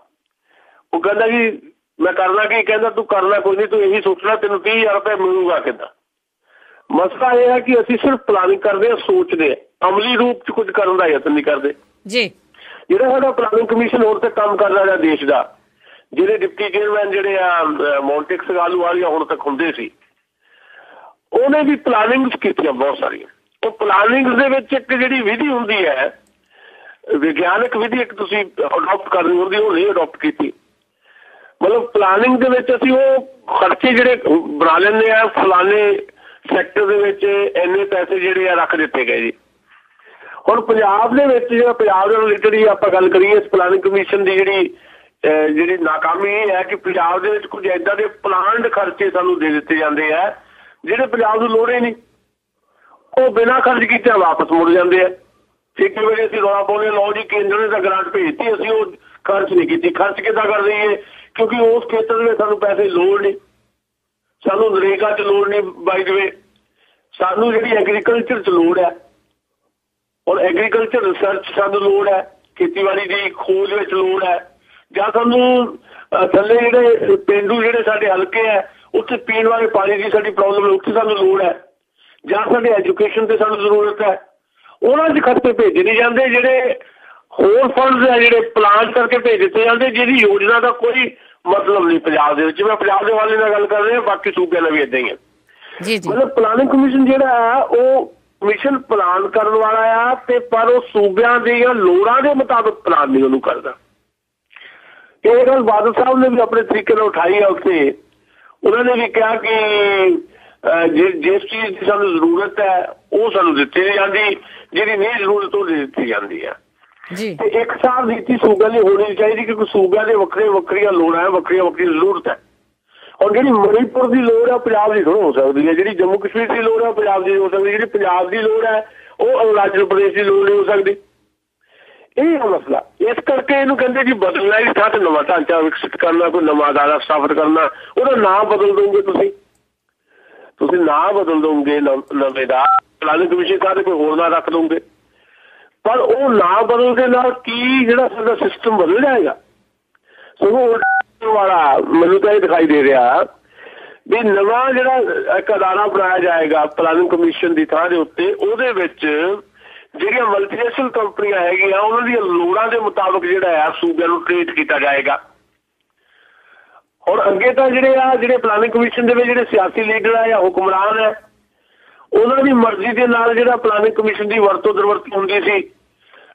ਉਹ ਕਹਿੰਦਾ ਜੀ ਮੈਂ ਕਰਨਾ ਕੀ? ਕਹਿੰਦਾ ਤੂੰ ਕਰਨਾ ਕੋਈ ਨਹੀਂ, ਤੂੰ ਇਹੀ ਸੋਚਣਾ ਤੈਨੂੰ 30,000 ਰੁਪਏ ਮਿਲੂਗਾ ਕਿੱਦਾਂ। ਮਸਲਾ ਇਹ ਹੈ ਕਿ ਅਸੀਂ ਸਿਰਫ ਪਲਾਨਿੰਗ ਕਰਦੇ ਹਾਂ, ਸੋਚਦੇ ਹਾਂ, ਅਮਲੀ ਰੂਪ 'ਚ ਕੁਝ ਕਰਨ ਦਾ ਯਤਨ ਨਹੀਂ ਕਰਦੇ ਜੀ। ਜਿਹੜਾ ਸਾਡਾ ਪਲਾਨਿੰਗ ਕਮਿਸ਼ਨ ਹੋਰ ਤੇ ਕੰਮ ਕਰ ਰਿਹਾ ਦੇਸ਼ ਦਾ, ਜਿਹੜੇ ਡਿਪਟੀ ਚੇਅਰਮੈਨ ਜਿਹੜੇ ਆ ਮੌਂਟੇਕ ਸਗਾਲੂ ਵਾਲੀਆਂ ਹੁਣ ਤੱਕ ਹੁੰਦੇ ਸੀ, ਉਹਨੇ ਵੀ ਪਲਾਨਿੰਗਸ ਕੀਤੀਆਂ ਬਹੁਤ ਸਾਰੀਆਂ। ਉਹ ਪਲਾਨਿੰਗਸ ਦੇ ਵਿੱਚ ਇੱਕ ਜਿਹੜੀ ਵਿਧੀ ਹੁੰਦੀ ਹੈ, ਵਿਗਿਆਨਕ ਵਿਧੀ ਇੱਕ ਤੁਸੀਂ ਅਡੋਪਟ ਕਰਨੀ ਹੁੰਦੀ, ਉਹ ਨਹੀਂ ਅਡੋਪਟ ਕੀਤੀ। ਮਤਲਬ ਪਲਾਨਿੰਗ ਦੇ ਵਿੱਚ ਅਸੀਂ ਉਹ ਖਰਚੇ ਜਿਹੜੇ ਬਣਾ ਲੈਂਦੇ ਆ, ਫਲਾਣੇ ਸੈਕਟਰ ਦੇ ਵਿੱਚ ਇੰਨੇ ਪੈਸੇ ਜਿਹੜੇ ਆ ਰੱਖ ਦਿੱਤੇ ਗਏ ਜੀ। ਹੁਣ ਪੰਜਾਬ ਦੇ ਵਿੱਚ ਜਿਹੜਾ ਪੰਜਾਬ ਦੇ ਰਿਲੇਟਡ ਹੀ ਆਪਾਂ ਗੱਲ ਕਰੀਏ, ਇਸ ਪਲਾਨਿੰਗ ਕਮਿਸ਼ਨ ਦੀ ਜਿਹੜੀ ਨਾਕਾਮੀ ਇਹ ਹੈ ਕਿ ਪੰਜਾਬ ਦੇ ਵਿੱਚ ਕੁਝ ਏਦਾਂ ਦੇ ਪਲਾਨਡ ਖਰਚੇ ਸਾਨੂੰ ਦੇ ਦਿੱਤੇ ਜਾਂਦੇ ਆ ਜਿਹੜੇ ਪੰਜਾਬ ਨੂੰ ਲੋੜ ਹੀ ਨਹੀਂ, ਉਹ ਬਿਨਾਂ ਖਰਚ ਕੀਤੇ ਵਾਪਸ ਮੁੜ ਜਾਂਦੇ ਆ। ਠੀਕ ਹੈ, ਵੇਲੇ ਅਸੀਂ ਰੌਲਾ ਪਾਉਂਦੇ ਲਓ ਜੀ ਕੇਂਦਰ ਨੇ ਤਾਂ ਗ੍ਰਾਂਟ ਭੇਜਤੀ, ਅਸੀਂ ਉਹ ਖਰਚ ਨਹੀਂ ਕੀਤੀ। ਖਰਚ ਕਿੱਦਾਂ ਕਰ ਦਈਏ? ਕਿਉਂਕਿ ਉਸ ਖੇਤਰ ਦੇ ਵਿੱਚ ਸਾਨੂੰ ਪੈਸੇ ਲੋੜ ਨਹੀਂ, ਸਾਨੂੰ ਨਰੇਗਾ 'ਚ ਲੋੜ ਨਹੀਂ, ਬਾਈ ਦ ਵੇ ਸਾਨੂੰ ਜਿਹੜੀ ਐਗਰੀਕਲਚਰ 'ਚ ਲੋੜ ਹੈ, ਔਰ ਐਗਰੀਕਲਚਰ ਰਿਸਰਚ ਸਾਨੂੰ ਲੋੜ ਹੈ, ਖੇਤੀਬਾੜੀ ਦੀ ਖੋਜ ਵਿੱਚ ਲੋੜ ਹੈ, ਜਾਂ ਸਾਨੂੰ ਥੱਲੇ ਜਿਹੜੇ ਪੇਂਡੂ ਜਿਹੜੇ ਸਾਡੇ ਹਲਕੇ ਹੈ ਉੱਥੇ ਪੀਣ ਵਾਲੇ ਪਾਣੀ ਦੀ ਸਾਡੀ ਪ੍ਰੋਬਲਮ ਹੈ, ਉੱਥੇ ਸਾਨੂੰ ਲੋੜ ਹੈ, ਜਾਂ ਸਾਡੇ ਐਜੂਕੇਸ਼ਨ 'ਤੇ ਸਾਨੂੰ ਜ਼ਰੂਰਤ ਹੈ, ਉਹਨਾਂ 'ਚ ਖਰਚੇ ਭੇਜੇ ਨਹੀਂ ਜਾਂਦੇ। ਜਿਹੜੇ ਹੋਰ ਫੰਡਸ ਹੈ ਜਿਹੜੇ ਪਲਾਨ ਕਰਕੇ ਭੇਜ ਦਿੱਤੇ ਜਾਂਦੇ, ਜਿਹਦੀ ਯੋਜਨਾ ਦਾ ਕੋਈ ਮਤਲਬ ਨਹੀਂ ਪੰਜਾਬ ਦੇ ਵਿੱਚ। ਮੈਂ ਪੰਜਾਬ ਦੇ ਵਾਲੇ ਨਾਲ ਗੱਲ ਕਰ ਰਿਹਾ, ਬਾਕੀ ਸੂਬਿਆਂ ਨਾਲ ਵੀ ਏਦਾਂ ਹੀ ਹੈ। ਮਤਲਬ ਪਲਾਨਿੰਗ ਕਮਿਸ਼ਨ ਜਿਹੜਾ ਆ ਉਹ ਕਮਿਸ਼ਨ ਪਲਾਨ ਕਰਨ ਵਾਲਾ ਆ, ਤੇ ਪਰ ਉਹ ਸੂਬਿਆਂ ਦੀਆਂ ਲੋੜਾਂ ਦੇ ਮੁਤਾਬਕ ਪਲਾਨ ਨਹੀਂ ਉਹਨੂੰ ਕਰਦਾ। ਇਹ ਗੱਲ ਬਾਦਲ ਸਾਹਿਬ ਨੇ ਵੀ ਆਪਣੇ ਤਰੀਕੇ ਨਾਲ ਉਠਾਈ ਆ ਉੱਥੇ। ਉਹਨਾਂ ਨੇ ਵੀ ਕਿਹਾ ਕਿ ਜਿਸ ਚੀਜ਼ ਦੀ ਸਾਨੂੰ ਜ਼ਰੂਰਤ ਹੈ ਉਹ ਸਾਨੂੰ ਦਿੱਤੀ ਨਹੀਂ ਜਾਂਦੀ, ਜਿਹੜੀ ਨਹੀਂ ਜ਼ਰੂਰਤ ਉਹ ਦਿੱਤੀ ਜਾਂਦੀ ਆ। ਤੇ ਇੱਕ ਸਾਰ ਨੀਤੀ ਸੂਬਿਆਂ ਦੀ ਹੋਣੀ ਚਾਹੀਦੀ, ਕਿਉਂਕਿ ਸੂਬਿਆਂ ਦੇ ਵੱਖਰੀਆਂ ਲੋੜਾਂ ਹੈ, ਵੱਖਰੀਆਂ ਜ਼ਰੂਰਤ ਹੈ। ਹੁਣ ਜਿਹੜੀ ਮਣੀਪੁਰ ਦੀ ਲੋੜ ਹੈ ਪੰਜਾਬ ਦੀ ਥੋੜ੍ਹਾ ਹੋ ਸਕਦੀ ਹੈ, ਜਿਹੜੀ ਜੰਮੂ ਕਸ਼ਮੀਰ ਦੀ ਲੋੜ ਹੈ ਪੰਜਾਬ ਦੀ ਹੋ ਸਕਦੀ, ਜਿਹੜੀ ਪੰਜਾਬ ਦੀ ਲੋੜ ਹੈ ਉਹ ਅਰੁਣਾਚਲ ਪ੍ਰਦੇਸ਼ ਦੀ ਲੋੜ ਨਹੀਂ ਹੋ ਸਕਦੀ। ਇਹ ਹੈ ਮਸਲਾ। ਇਸ ਕਰਕੇ ਇਹਨੂੰ ਕਹਿੰਦੇ ਜੀ ਬਦਲਣਾ ਦੀ ਥਾਂ ਤੇ ਨਵਾਂ ਢਾਂਚਾ ਵਿਕਸਿਤ ਕਰਨਾ, ਕੋਈ ਨਵਾਂ ਅਦਾਰਾ ਸਥਾਪਿਤ ਕਰਨਾ। ਉਹਦਾ ਨਾਂ ਬਦਲ ਦੋਗੇ ਤੁਸੀਂ ਨਾਂ ਬਦਲ ਦੋਗੇ ਨਵੇਂ ਦਾ, ਪਲਾਨਿੰਗ ਕਮਿਸ਼ਨ ਥਾਂ ਤੇ ਕੋਈ ਹੋਰ ਨਾਂ ਰੱਖ ਦੋਗੇ, ਪਰ ਉਹ ਨਾਂ ਬਦਲ ਦੇ ਨਾਲ ਕੀ ਜਿਹੜਾ ਸਾਡਾ ਸਿਸਟਮ ਬਦਲ ਜਾਏਗਾ? ਸਗੋਂ ਵਾਲਾ ਮੈਨੂੰ ਤਾਂ ਇਹ ਦਿਖਾਈ ਦੇ ਰਿਹਾ ਵੀ ਨਵਾਂ ਜਿਹੜਾ ਇੱਕ ਅਦਾਰਾ ਬਣਾਇਆ ਜਾਏਗਾ ਪਲਾਨਿੰਗ ਕਮਿਸ਼ਨ ਦੀ ਥਾਂ ਦੇ ਉੱਤੇ, ਉਹਦੇ ਵਿੱਚ ਜਿਹੜੀਆਂ ਮਲਟੀਨੈਸ਼ਨਲ ਕੰਪਨੀਆਂ ਹੈਗੀਆਂ ਉਹਨਾਂ ਦੀਆਂ ਲੋੜਾਂ ਦੇ ਮੁਤਾਬਕ ਜਿਹੜਾ ਆ ਸੂਬਿਆਂ ਨੂੰ ਟ੍ਰੀਟ ਕੀਤਾ ਜਾਏਗਾ। ਹੁਣ ਅੱਗੇ ਤਾਂ ਜਿਹੜੇ ਪਲਾਨਿੰਗ ਕਮਿਸ਼ਨ ਦੇ ਵਿੱਚ ਜਿਹੜੇ ਸਿਆਸੀ ਲੀਡਰ ਆ ਜਾਂ ਹੁਕਮਰਾਨ ਹੈ, ਉਹਨਾਂ ਦੀ ਮਰਜ਼ੀ ਦੇ ਨਾਲ ਜਿਹੜਾ ਪਲਾਨਿੰਗ ਕਮਿਸ਼ਨ ਦੀ ਵਰਤੋਂ ਦੁਰਵਰਤੋਂ ਹੁੰਦੀ ਸੀ।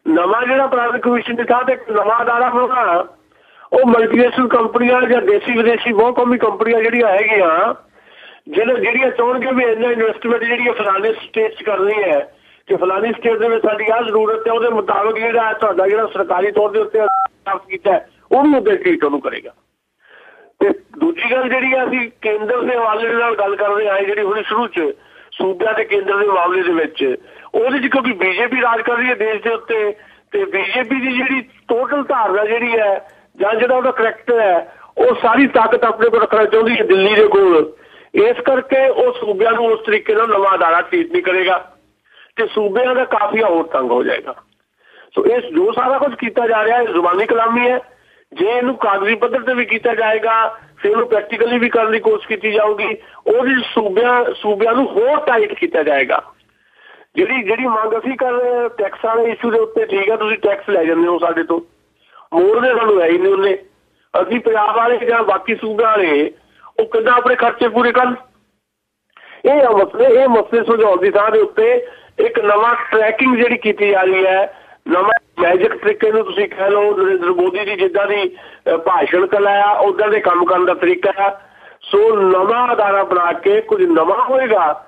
ਨਵਾਂ ਜਿਹੜਾ ਪਲਾਨਿੰਗ ਕਮਿਸ਼ਨ ਦੀ ਥਾਂ ਤੇ ਇੱਕ ਨਵਾਂ ਅਦਾਰਾ ਹੋਣਾ, ਉਹ ਮਲਟੀਨੈਸ਼ਨਲ ਕੰਪਨੀਆਂ ਜਾਂ ਦੇਸੀ ਵਿਦੇਸ਼ੀ ਬਹੁਕੌਮੀ ਕੰਪਨੀਆਂ ਜਿਹੜੀਆਂ ਹੈਗੀਆਂ, ਜਿਹੜੀਆਂ ਚਾਹੁਣਗੇ ਵੀ ਇੰਨਾ ਇਨਵੈਸਟਮੈਂਟ ਜਿਹੜੀ ਫਲਾਣੇ ਸਟੇਟ 'ਚ ਕਰਨੀ ਹੈ ਕਿ ਫਲਾਣੀ ਸਟੇਟ ਦੇ ਵਿੱਚ ਸਾਡੀ ਆਹ ਜ਼ਰੂਰਤ ਹੈ, ਉਹਦੇ ਮੁਤਾਬਕ ਜਿਹੜਾ ਤੁਹਾਡਾ ਜਿਹੜਾ ਸਰਕਾਰੀ ਤੌਰ ਦੇ ਉੱਤੇ ਕੀਤਾ ਉਹਨੂੰ ਉੱਤੇ ਟ੍ਰੀਟ ਉਹਨੂੰ ਕਰੇਗਾ। ਤੇ ਦੂਜੀ ਗੱਲ ਜਿਹੜੀ ਆ, ਅਸੀਂ ਕੇਂਦਰ ਦੇ ਹਵਾਲੇ ਨਾਲ ਗੱਲ ਕਰਦੇ ਆਏ, ਜਿਹੜੀ ਹੁਣ ਸ਼ੁਰੂ 'ਚ ਸੂਬਿਆਂ ਤੇ ਕੇਂਦਰ ਦੇ ਮਾਮਲੇ ਦੇ ਵਿੱਚ, ਉਹਦੇ 'ਚ ਕਿਉਂਕਿ ਬੀਜੇਪੀ ਰਾਜ ਕਰ ਰਹੀ ਹੈ ਦੇਸ਼ ਦੇ ਉੱਤੇ, ਤੇ ਬੀਜੇਪੀ ਦੀ ਜਿਹੜੀ ਟੋਟਲ ਧਾਰਨਾ ਜਿਹੜੀ ਹੈ ਜਾਂ ਜਿਹੜਾ ਉਹਦਾ ਕਰੈਕਟਰ ਹੈ, ਉਹ ਸਾਰੀ ਤਾਕਤ ਆਪਣੇ ਕੋਲ ਰੱਖਣਾ ਚਾਹੁੰਦੀ ਹੈ ਦਿੱਲੀ ਦੇ ਕੋਲ। ਇਸ ਕਰਕੇ ਉਹ ਸੂਬਿਆਂ ਨੂੰ ਉਸ ਤਰੀਕੇ ਨਾਲ ਨਵਾਂ ਅਦਾਰਾ ਟ੍ਰੀਟ ਨਹੀਂ ਕਰੇਗਾ ਤੇ ਸੂਬਿਆਂ ਦਾ ਕਾਫੀਆ ਹੋਰ ਤੰਗ ਹੋ ਜਾਏਗਾ। ਸੋ ਇਹ ਜੋ ਸਾਰਾ ਕੁਝ ਕੀਤਾ ਜਾ ਰਿਹਾ ਹੈ ਜ਼ੁਬਾਨੀ ਕਲਾਮੀ ਹੈ। ਜੇ ਇਹਨੂੰ ਕਾਗਜ਼ੀ ਪੱਧਰ ਤੇ ਵੀ ਕੀਤਾ ਜਾਏਗਾ, ਫਿਰ ਉਹਨੂੰ ਪ੍ਰੈਕਟੀਕਲੀ ਵੀ ਕਰਨ ਦੀ ਕੋਸ਼ਿਸ਼ ਕੀਤੀ ਜਾਊਗੀ। ਉਹਦੀ ਸੂਬਿਆਂ ਨੂੰ ਹੋਰ ਟਾਈਟ ਕੀਤਾ ਜਾਏਗਾ। ਜਿਹੜੀ ਮੰਗ ਅਸੀਂ ਕਰ ਰਹੇ ਟੈਕਸ ਵਾਲੇ ਇਸ਼ੂ ਦੇ ਉੱਤੇ, ਠੀਕ ਹੈ ਤੁਸੀਂ ਟੈਕਸ ਲੈ ਜਾਂਦੇ ਹੋ ਸਾਡੇ ਤੋਂ, ਮੋੜਦੇ ਸਾਨੂੰ ਹੈ ਹੀ ਨਹੀਂ ਉਹਨੇ। ਅਸੀਂ ਪੰਜਾਬ ਵਾਲੇ ਜਾਂ ਬਾਕੀ ਸੂਬਿਆਂ ਵਾਲੇ ਉਹ ਕਿੱਦਾਂ ਆਪਣੇ ਖਰਚੇ ਪੂਰੇ ਕਰਨ? ਇਹ ਮਸਲੇ ਸੁਲਝਾਉਣ ਦੀ ਥਾਂ ਦੇ ਉੱਤੇ ਇੱਕ ਨਵਾਂ ਟਰੈਕਿੰਗ ਜਿਹੜੀ ਕੀਤੀ ਜਾ ਰਹੀ ਹੈ, ਨਵਾਂ ਮੈਜਿਕ ਤਰੀਕੇ ਨੂੰ ਤੁਸੀਂ ਕਹਿ ਲਓ, ਨਰਿੰਦਰ ਮੋਦੀ ਦੀ ਜਿੱਦਾਂ ਦੀ ਭਾਸ਼ਣ ਕਲਾ ਆ ਉੱਦਾਂ ਦੇ ਕੰਮ ਕਰਨ ਦਾ ਤਰੀਕਾ ਆ। ਸੋ ਨਵਾਂ ਅਦਾਰਾ ਬਣਾ ਕੇ ਕੁਝ ਨਵਾਂ ਹੋਏਗਾ,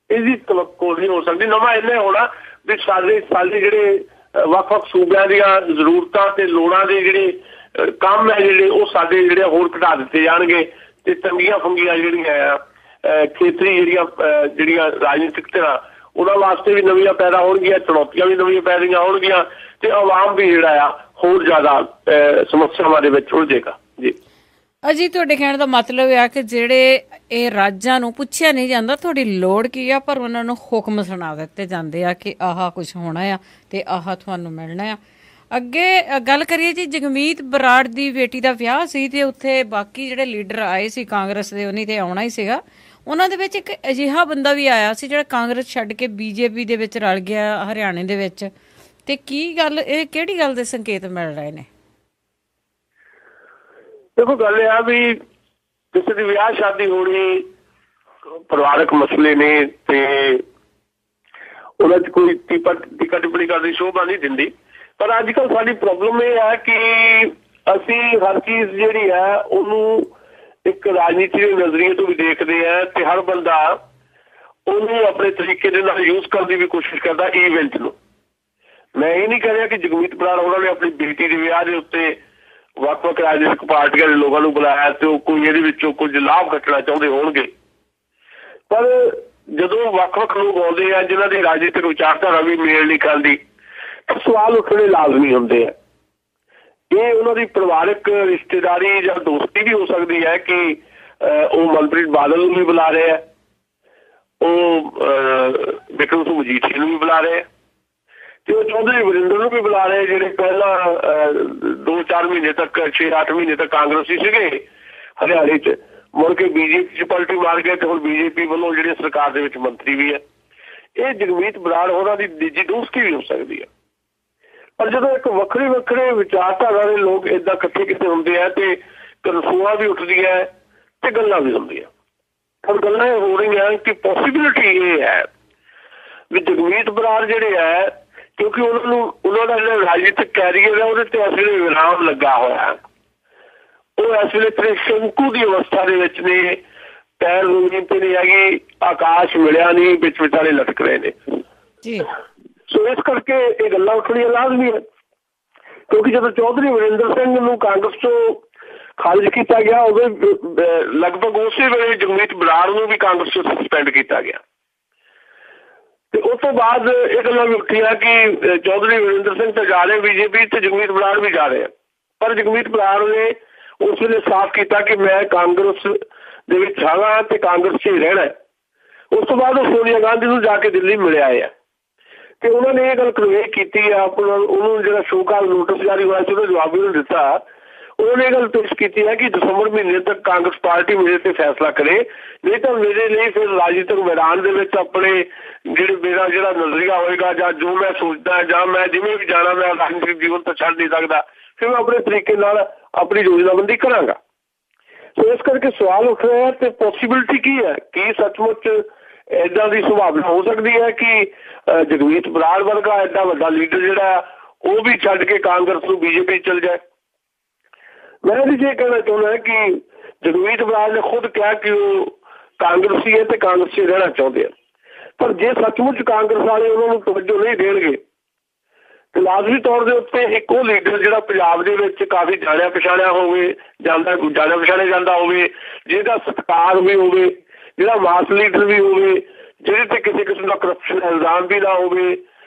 ਇਹਦੀ ਤਵੱਕੋ ਨਹੀਂ ਹੋ ਸਕਦੀ। ਨਵਾਂ ਇੰਨਾ ਹੋਣਾ ਵੀ ਸਾਡੇ ਜਿਹੜੇ ਵੱਖ-ਵੱਖ ਸੂਬਿਆਂ ਦੀਆਂ ਜ਼ਰੂਰਤਾਂ ਤੇ ਲੋੜਾਂ ਦੇ ਜਿਹੜੇ ਕੰਮ ਹੈ ਜਿਹੜੇ ਉਹ ਸਾਡੇ ਜਿਹੜੇ ਹੋਰ ਘਟਾ ਦਿੱਤੇ ਜਾਣਗੇ, ਤੇ ਤੰਗੀਆਂ ਫੰਗੀਆਂ ਜਿਹੜੀਆਂ ਆ ਖੇਤਰੀ ਜਿਹੜੀਆਂ ਰਾਜਨੀਤਿਕ ਧਿਰਾਂ ਉਹਨਾਂ ਵਾਸਤੇ ਵੀ ਨਵੀਆਂ ਪੈਦਾ ਹੋਣਗੀਆਂ, ਚੁਣੌਤੀਆਂ ਵੀ ਨਵੀਆਂ ਪੈਦੀਆਂ ਹੋਣਗੀਆਂ, ਤੇ ਆਵਾਮ ਵੀ ਜਿਹੜਾ ਆ ਹੋਰ ਜ਼ਿਆਦਾ ਸਮੱਸਿਆਵਾਂ ਦੇ ਵਿੱਚ ਉਲਝੇਗਾ। ਜੀ ਅਜੀ ਤੁਹਾਡੇ ਕਹਿਣ ਦਾ ਮਤਲਬ ਆ ਕਿ ਜਿਹੜੇ ਇਹ ਰਾਜਾਂ ਨੂੰ ਪੁੱਛਿਆ ਨਹੀਂ ਜਾਂਦਾ ਤੁਹਾਡੀ ਲੋੜ ਕੀ ਆ, ਪਰ ਉਹਨਾਂ ਨੂੰ ਹੁਕਮ ਸੁਣਾ ਦਿੱਤੇ ਜਾਂਦੇ ਆ ਕਿ ਆਹ ਕੁਛ ਹੋਣਾ ਆ ਤੇ ਆਹ ਤੁਹਾਨੂੰ ਮਿਲਣਾ ਆ। ਅੱਗੇ ਗੱਲ ਕਰੀਏ ਜੀ, ਜਗਮੀਤ ਬਰਾੜ ਦੀ ਬੇਟੀ ਦਾ ਵਿਆਹ ਸੀ ਤੇ ਉੱਥੇ ਬਾਕੀ ਜਿਹੜੇ ਲੀਡਰ ਆਏ ਸੀ ਕਾਂਗਰਸ ਦੇ, ਉਹਨੀ ਤੇ ਆਉਣਾ ਹੀ ਸੀਗਾ। ਉਹਨਾਂ ਦੇ ਵਿੱਚ ਇੱਕ ਅਜਿਹਾ ਬੰਦਾ ਵੀ ਆਇਆ ਸੀ ਜਿਹੜਾ ਕਾਂਗਰਸ ਛੱਡ ਕੇ ਬੀਜੇਪੀ ਦੇ ਵਿੱਚ ਰਲ ਗਿਆ ਹਰਿਆਣੇ ਦੇ ਵਿੱਚ। ਤੇ ਕੀ ਗੱਲ, ਇਹ ਕਿਹੜੀ ਗੱਲ ਦੇ ਸੰਕੇਤ ਮਿਲ ਰਹੇ ਨੇ? ਦੇਖੋ, ਗੱਲ ਇਹ ਆ ਵੀ ਕਿਸੇ ਦੀ ਵਿਆਹ ਸ਼ਾਦੀ ਹੋਣੀ, ਪਰਿਵਾਰਕ ਮਸਲੇ ਨੇ ਤੇ ਉਹਨਾਂ 'ਚ ਕੋਈ ਟੀਕਾ ਟਿੱਪਣੀ ਕਰਨ ਦੀ ਸ਼ੋਭਾ ਨਹੀਂ ਦਿੰਦੀ। ਪਰ ਅੱਜ ਕੱਲ੍ਹ ਸਾਡੀ ਪ੍ਰੋਬਲਮ ਇਹ ਹੈ ਕਿ ਅਸੀਂ ਹਰ ਚੀਜ਼ ਜਿਹੜੀ ਹੈ ਉਹਨੂੰ ਇੱਕ ਰਾਜਨੀਤੀ ਦੇ ਨਜ਼ਰੀਏ ਤੋਂ ਵੀ ਦੇਖਦੇ ਆ ਤੇ ਹਰ ਬੰਦਾ ਉਹਨੂੰ ਆਪਣੇ ਤਰੀਕੇ ਦੇ ਨਾਲ ਯੂਜ਼ ਕਰਨ ਦੀ ਵੀ ਕੋਸ਼ਿਸ਼ ਕਰਦਾ ਈਵੈਂਟ ਨੂੰ। ਮੈਂ ਇਹ ਨਹੀਂ ਕਹਿ ਰਿਹਾ ਕਿ ਜਗਮੀਤ ਬਰਾੜ ਉਹਨਾਂ ਨੇ ਆਪਣੀ ਬੇਟੀ ਦੇ ਵਿਆਹ ਦੇ ਉੱਤੇ ਵੱਖ-ਵੱਖ ਰਾਜਨੀਤਿਕ ਪਾਰਟੀਆਂ ਦੇ ਲੋਕਾਂ ਨੂੰ ਬੁਲਾਇਆ ਤੇ ਉਹ ਕੋਈ ਇਹਦੇ ਵਿੱਚੋਂ ਕੁਝ ਲਾਭ ਕੱਟਣਾ ਚਾਹੁੰਦੇ ਹੋਣਗੇ। ਪਰ ਜਦੋਂ ਵੱਖ-ਵੱਖ ਲੋਕ ਆਉਂਦੇ ਆ ਜਿਨ੍ਹਾਂ ਦੀ ਰਾਜਨੀਤਿਕ ਵਿਚਾਰਧਾਰਾ ਵੀ ਮੇਲ ਨਹੀਂ ਖਾਂਦੀ ਤਾਂ ਸਵਾਲ ਉੱਠਣੇ ਲਾਜ਼ਮੀ ਹੁੰਦੇ ਆ। ਇਹ ਉਹਨਾਂ ਦੀ ਪਰਿਵਾਰਕ ਰਿਸ਼ਤੇਦਾਰੀ ਜਾਂ ਦੋਸਤੀ ਵੀ ਹੋ ਸਕਦੀ ਹੈ ਕਿ ਉਹ ਮਨਪ੍ਰੀਤ ਬਾਦਲ ਨੂੰ ਵੀ ਬੁਲਾ ਰਹੇ ਆ, ਉਹ ਬਿਕਰਮ ਸਿੰਘ ਮਜੀਠੀਆ ਨੂੰ ਵੀ ਬੁਲਾ ਰਹੇ ਆ ਤੇ ਉਹ ਚੌਧਰੀ ਵਰਿੰਦਰ ਨੂੰ ਵੀ ਬੁਲਾ ਰਹੇ, ਜਿਹੜੇ ਪਹਿਲਾਂ 2-4 ਮਹੀਨੇ ਤੱਕ 6-8 ਮਹੀਨੇ ਤੱਕ ਕਾਂਗਰਸੀ ਸੀਗੇ ਹਰਿਆਣੇ 'ਚ, ਮੁੜ ਕੇ ਬੀਜੇਪੀ 'ਚ ਪਲਟੀ ਮਾਰ ਗਏ ਤੇ ਹੁਣ ਬੀਜੇਪੀ ਵੱਲੋਂ ਜਿਹੜੀ ਸਰਕਾਰ ਦੇ ਵਿੱਚ ਮੰਤਰੀ ਵੀ ਹੈ। ਇਹ ਜਗਮੀਤ ਬਰਾੜ ਉਹਨਾਂ ਦੀ ਨਿੱਜੀ ਦੋਸਤੀ ਵੀ ਹੋ ਸਕਦੀ ਹੈ। ਪਰ ਜਦੋਂ ਇੱਕ ਵੱਖਰੇ ਵੱਖਰੇ ਵਿਚਾਰਧਾਰਾ ਦੇ ਲੋਕ ਏਦਾਂ ਇਕੱਠੇ ਕਿਤੇ ਹੁੰਦੇ ਆ ਤੇ ਕਨਸੂਆਂ ਵੀ ਉੱਠਦੀਆਂ ਤੇ ਗੱਲਾਂ ਵੀ ਹੁੰਦੀਆਂ। ਹੁਣ ਗੱਲਾਂ ਇਹ ਹੋ ਰਹੀਆਂ ਕਿ ਪੋਸੀਬਿਲਿਟੀ ਇਹ ਹੈ ਵੀ ਜਗਮੀਤ ਬਰਾੜ ਜਿਹੜੇ ਹੈ, ਕਿਉਂਕਿ ਉਹਨਾਂ ਦਾ ਜਿਹੜਾ ਰਾਜਨੀਤਿਕ ਕੈਰੀਅਰ ਹੈ ਉਹਦੇ ਤੇ ਇਸ ਵੇਲੇ ਵਿਰਾਮ ਲੱਗਾ ਹੋਇਆ, ਉਹ ਇਸ ਵੇਲੇ ਸ਼ੰਕੂ ਦੀ ਅਵਸਥਾ ਦੇ ਵਿੱਚ ਨੇ, ਪੈਰ ਜ਼ਮੀਨ ਤੇ ਨਹੀਂ ਹੈਗੀ, ਆਕਾਸ਼ ਮਿਲਿਆ ਨਹੀਂ, ਵਿੱਚ ਵਿਚਾਲੇ ਲਟਕ ਰਹੇ ਨੇ ਜੀ। ਸੋ ਇਸ ਕਰਕੇ ਇਹ ਗੱਲਾਂ ਉੱਠਣੀਆਂ ਲਾਜ਼ਮੀ ਹੈ, ਕਿਉਂਕਿ ਜਦੋਂ ਚੌਧਰੀ ਵਰਿੰਦਰ ਸਿੰਘ ਨੂੰ ਕਾਂਗਰਸ ਤੋਂ ਖਾਰਿਜ ਕੀਤਾ ਗਿਆ ਉਦੋਂ ਲਗਭਗ ਉਸੇ ਵੇਲੇ ਜਗਮੀਤ ਬਰਾੜ ਨੂੰ ਵੀ ਕਾਂਗਰਸ ਤੋਂ ਸਸਪੈਂਡ ਕੀਤਾ ਗਿਆ ਤੇ ਉਸ ਤੋਂ ਬਾਅਦ ਇਹ ਗੱਲਾਂ ਵੀ ਉੱਠੀਆਂ ਕਿ ਚੌਧਰੀ ਵਰਿੰਦਰ ਸਿੰਘ ਤਾਂ ਜਾ ਰਹੇ ਬੀਜੇਪੀ ਤੇ ਜਗਮੀਤ ਬਰਾੜ ਵੀ ਜਾ ਰਹੇ ਆ। ਪਰ ਜਗਮੀਤ ਬਰਾੜ ਨੇ ਉਸ ਵੇਲੇ ਸਾਫ਼ ਕੀਤਾ ਕਿ ਮੈਂ ਕਾਂਗਰਸ ਦੇ ਵਿੱਚ ਆਵਾਂ ਤੇ ਕਾਂਗਰਸ 'ਚ ਹੀ ਰਹਿਣਾ। ਉਸ ਤੋਂ ਬਾਅਦ ਉਹ ਸੋਨੀਆ ਗਾਂਧੀ ਨੂੰ ਜਾ ਕੇ ਦਿੱਲੀ ਮਿਲਿਆ ਆ ਤੇ ਉਹਨਾਂ ਨੇ ਇਹ ਗੱਲ ਕਨਵੇ ਕੀਤੀ ਆ, ਉਹਨੂੰ ਜਿਹੜਾ ਸ਼ੋਕਾਜ਼ ਨੋਟਿਸ ਜਾਰੀ ਹੋਇਆ ਸੀ ਉਹਦਾ ਜਵਾਬ ਵੀ ਉਹਨੂੰ ਦਿੱਤਾ। ਉਹਨਾਂ ਨੇ ਇਹ ਗੱਲ ਪੇਸ਼ ਕੀਤੀ ਹੈ ਕਿ ਦਸੰਬਰ ਮਹੀਨੇ ਤੱਕ ਕਾਂਗਰਸ ਪਾਰਟੀ ਮੇਰੇ ਤੇ ਫੈਸਲਾ ਕਰੇ, ਨਹੀਂ ਤਾਂ ਮੇਰੇ ਲਈ ਫਿਰ ਰਾਜਨੀਤਿਕ ਮੈਦਾਨ ਦੇ ਵਿੱਚ ਆਪਣੇ ਮੇਰਾ ਜਿਹੜਾ ਨਜ਼ਰੀਆ ਹੋਏਗਾ ਜਾਂ ਜੋ ਮੈਂ ਸੋਚਦਾ ਜਾਂ ਮੈਂ ਜਿਵੇਂ ਵੀ ਜਾਣਾ ਮੈਂ ਰਾਜਨੀਤਿਕ ਜੀਵਨ ਤੋਂ ਛੱਡ ਨਹੀਂ ਸਕਦਾ, ਫਿਰ ਮੈਂ ਆਪਣੇ ਤਰੀਕੇ ਨਾਲ ਆਪਣੀ ਯੋਜਨਾਬੰਦੀ ਕਰਾਂਗਾ। ਸੋ ਇਸ ਕਰਕੇ ਸਵਾਲ ਉੱਠ ਰਿਹਾ ਤੇ ਪੋਸੀਬਿਲਿਟੀ ਕੀ ਹੈ, ਕੀ ਸੱਚਮੁੱਚ ਏਦਾਂ ਦੀ ਸੰਭਾਵਨਾ ਹੋ ਸਕਦੀ ਹੈ ਕਿ ਜਗਮੀਤ ਬਰਾੜ ਵਰਗਾ ਏਡਾ ਵੱਡਾ ਲੀਡਰ ਜਿਹੜਾ ਉਹ ਵੀ ਛੱਡ ਕੇ ਕਾਂਗਰਸ ਨੂੰ ਬੀਜੇਪੀ ਚਲ ਜਾਏ। ਮੈਂ ਵੀ ਇਹ ਕਹਿਣਾ ਚਾਹੁੰਦਾ ਕਿ ਜਗਮੀਤ ਬਰਾੜ ਨੇ ਖੁਦ ਕਿਹਾ ਕਿ ਉਹ ਕਾਂਗਰਸੀ ਹੈ ਤੇ ਕਾਂਗਰਸੀ ਰਹਿਣਾ ਚਾਹੁੰਦੇ ਆ, ਪਰ ਜੇ ਸੱਚਮੁੱਚ ਕਾਂਗਰਸ ਵਾਲੇ ਉਹਨਾਂ ਨੂੰ ਤਵੱਜੋ ਨਹੀਂ ਦੇਣਗੇ ਤੇ ਲਾਜ਼ਮੀ ਤੌਰ ਦੇ ਉੱਤੇ ਇੱਕ ਉਹ ਲੀਡਰ ਜਿਹੜਾ ਪੰਜਾਬ ਦੇ ਵਿੱਚ ਕਾਫੀ ਜਾਣਿਆ ਪਛਾਣਿਆ ਹੋਵੇ, ਜਾਣਿਆ ਪਛਾਣਿਆ ਜਾਂਦਾ ਹੋਵੇ, ਜਿਹਦਾ ਸਤਿਕਾਰ ਵੀ ਹੋਵੇ, ਜਿਹੜਾ ਮਾਸ ਲੀਡਰ ਵੀ ਹੋਵੇ, ਜਿਹਦੇ ਤੇ ਕਿਸੇ ਕਿਸਮ ਦਾ ਕਰਪਸ਼ਨ ਦਾ ਇਲਜ਼ਾਮ ਵੀ ਨਾ ਹੋਵੇ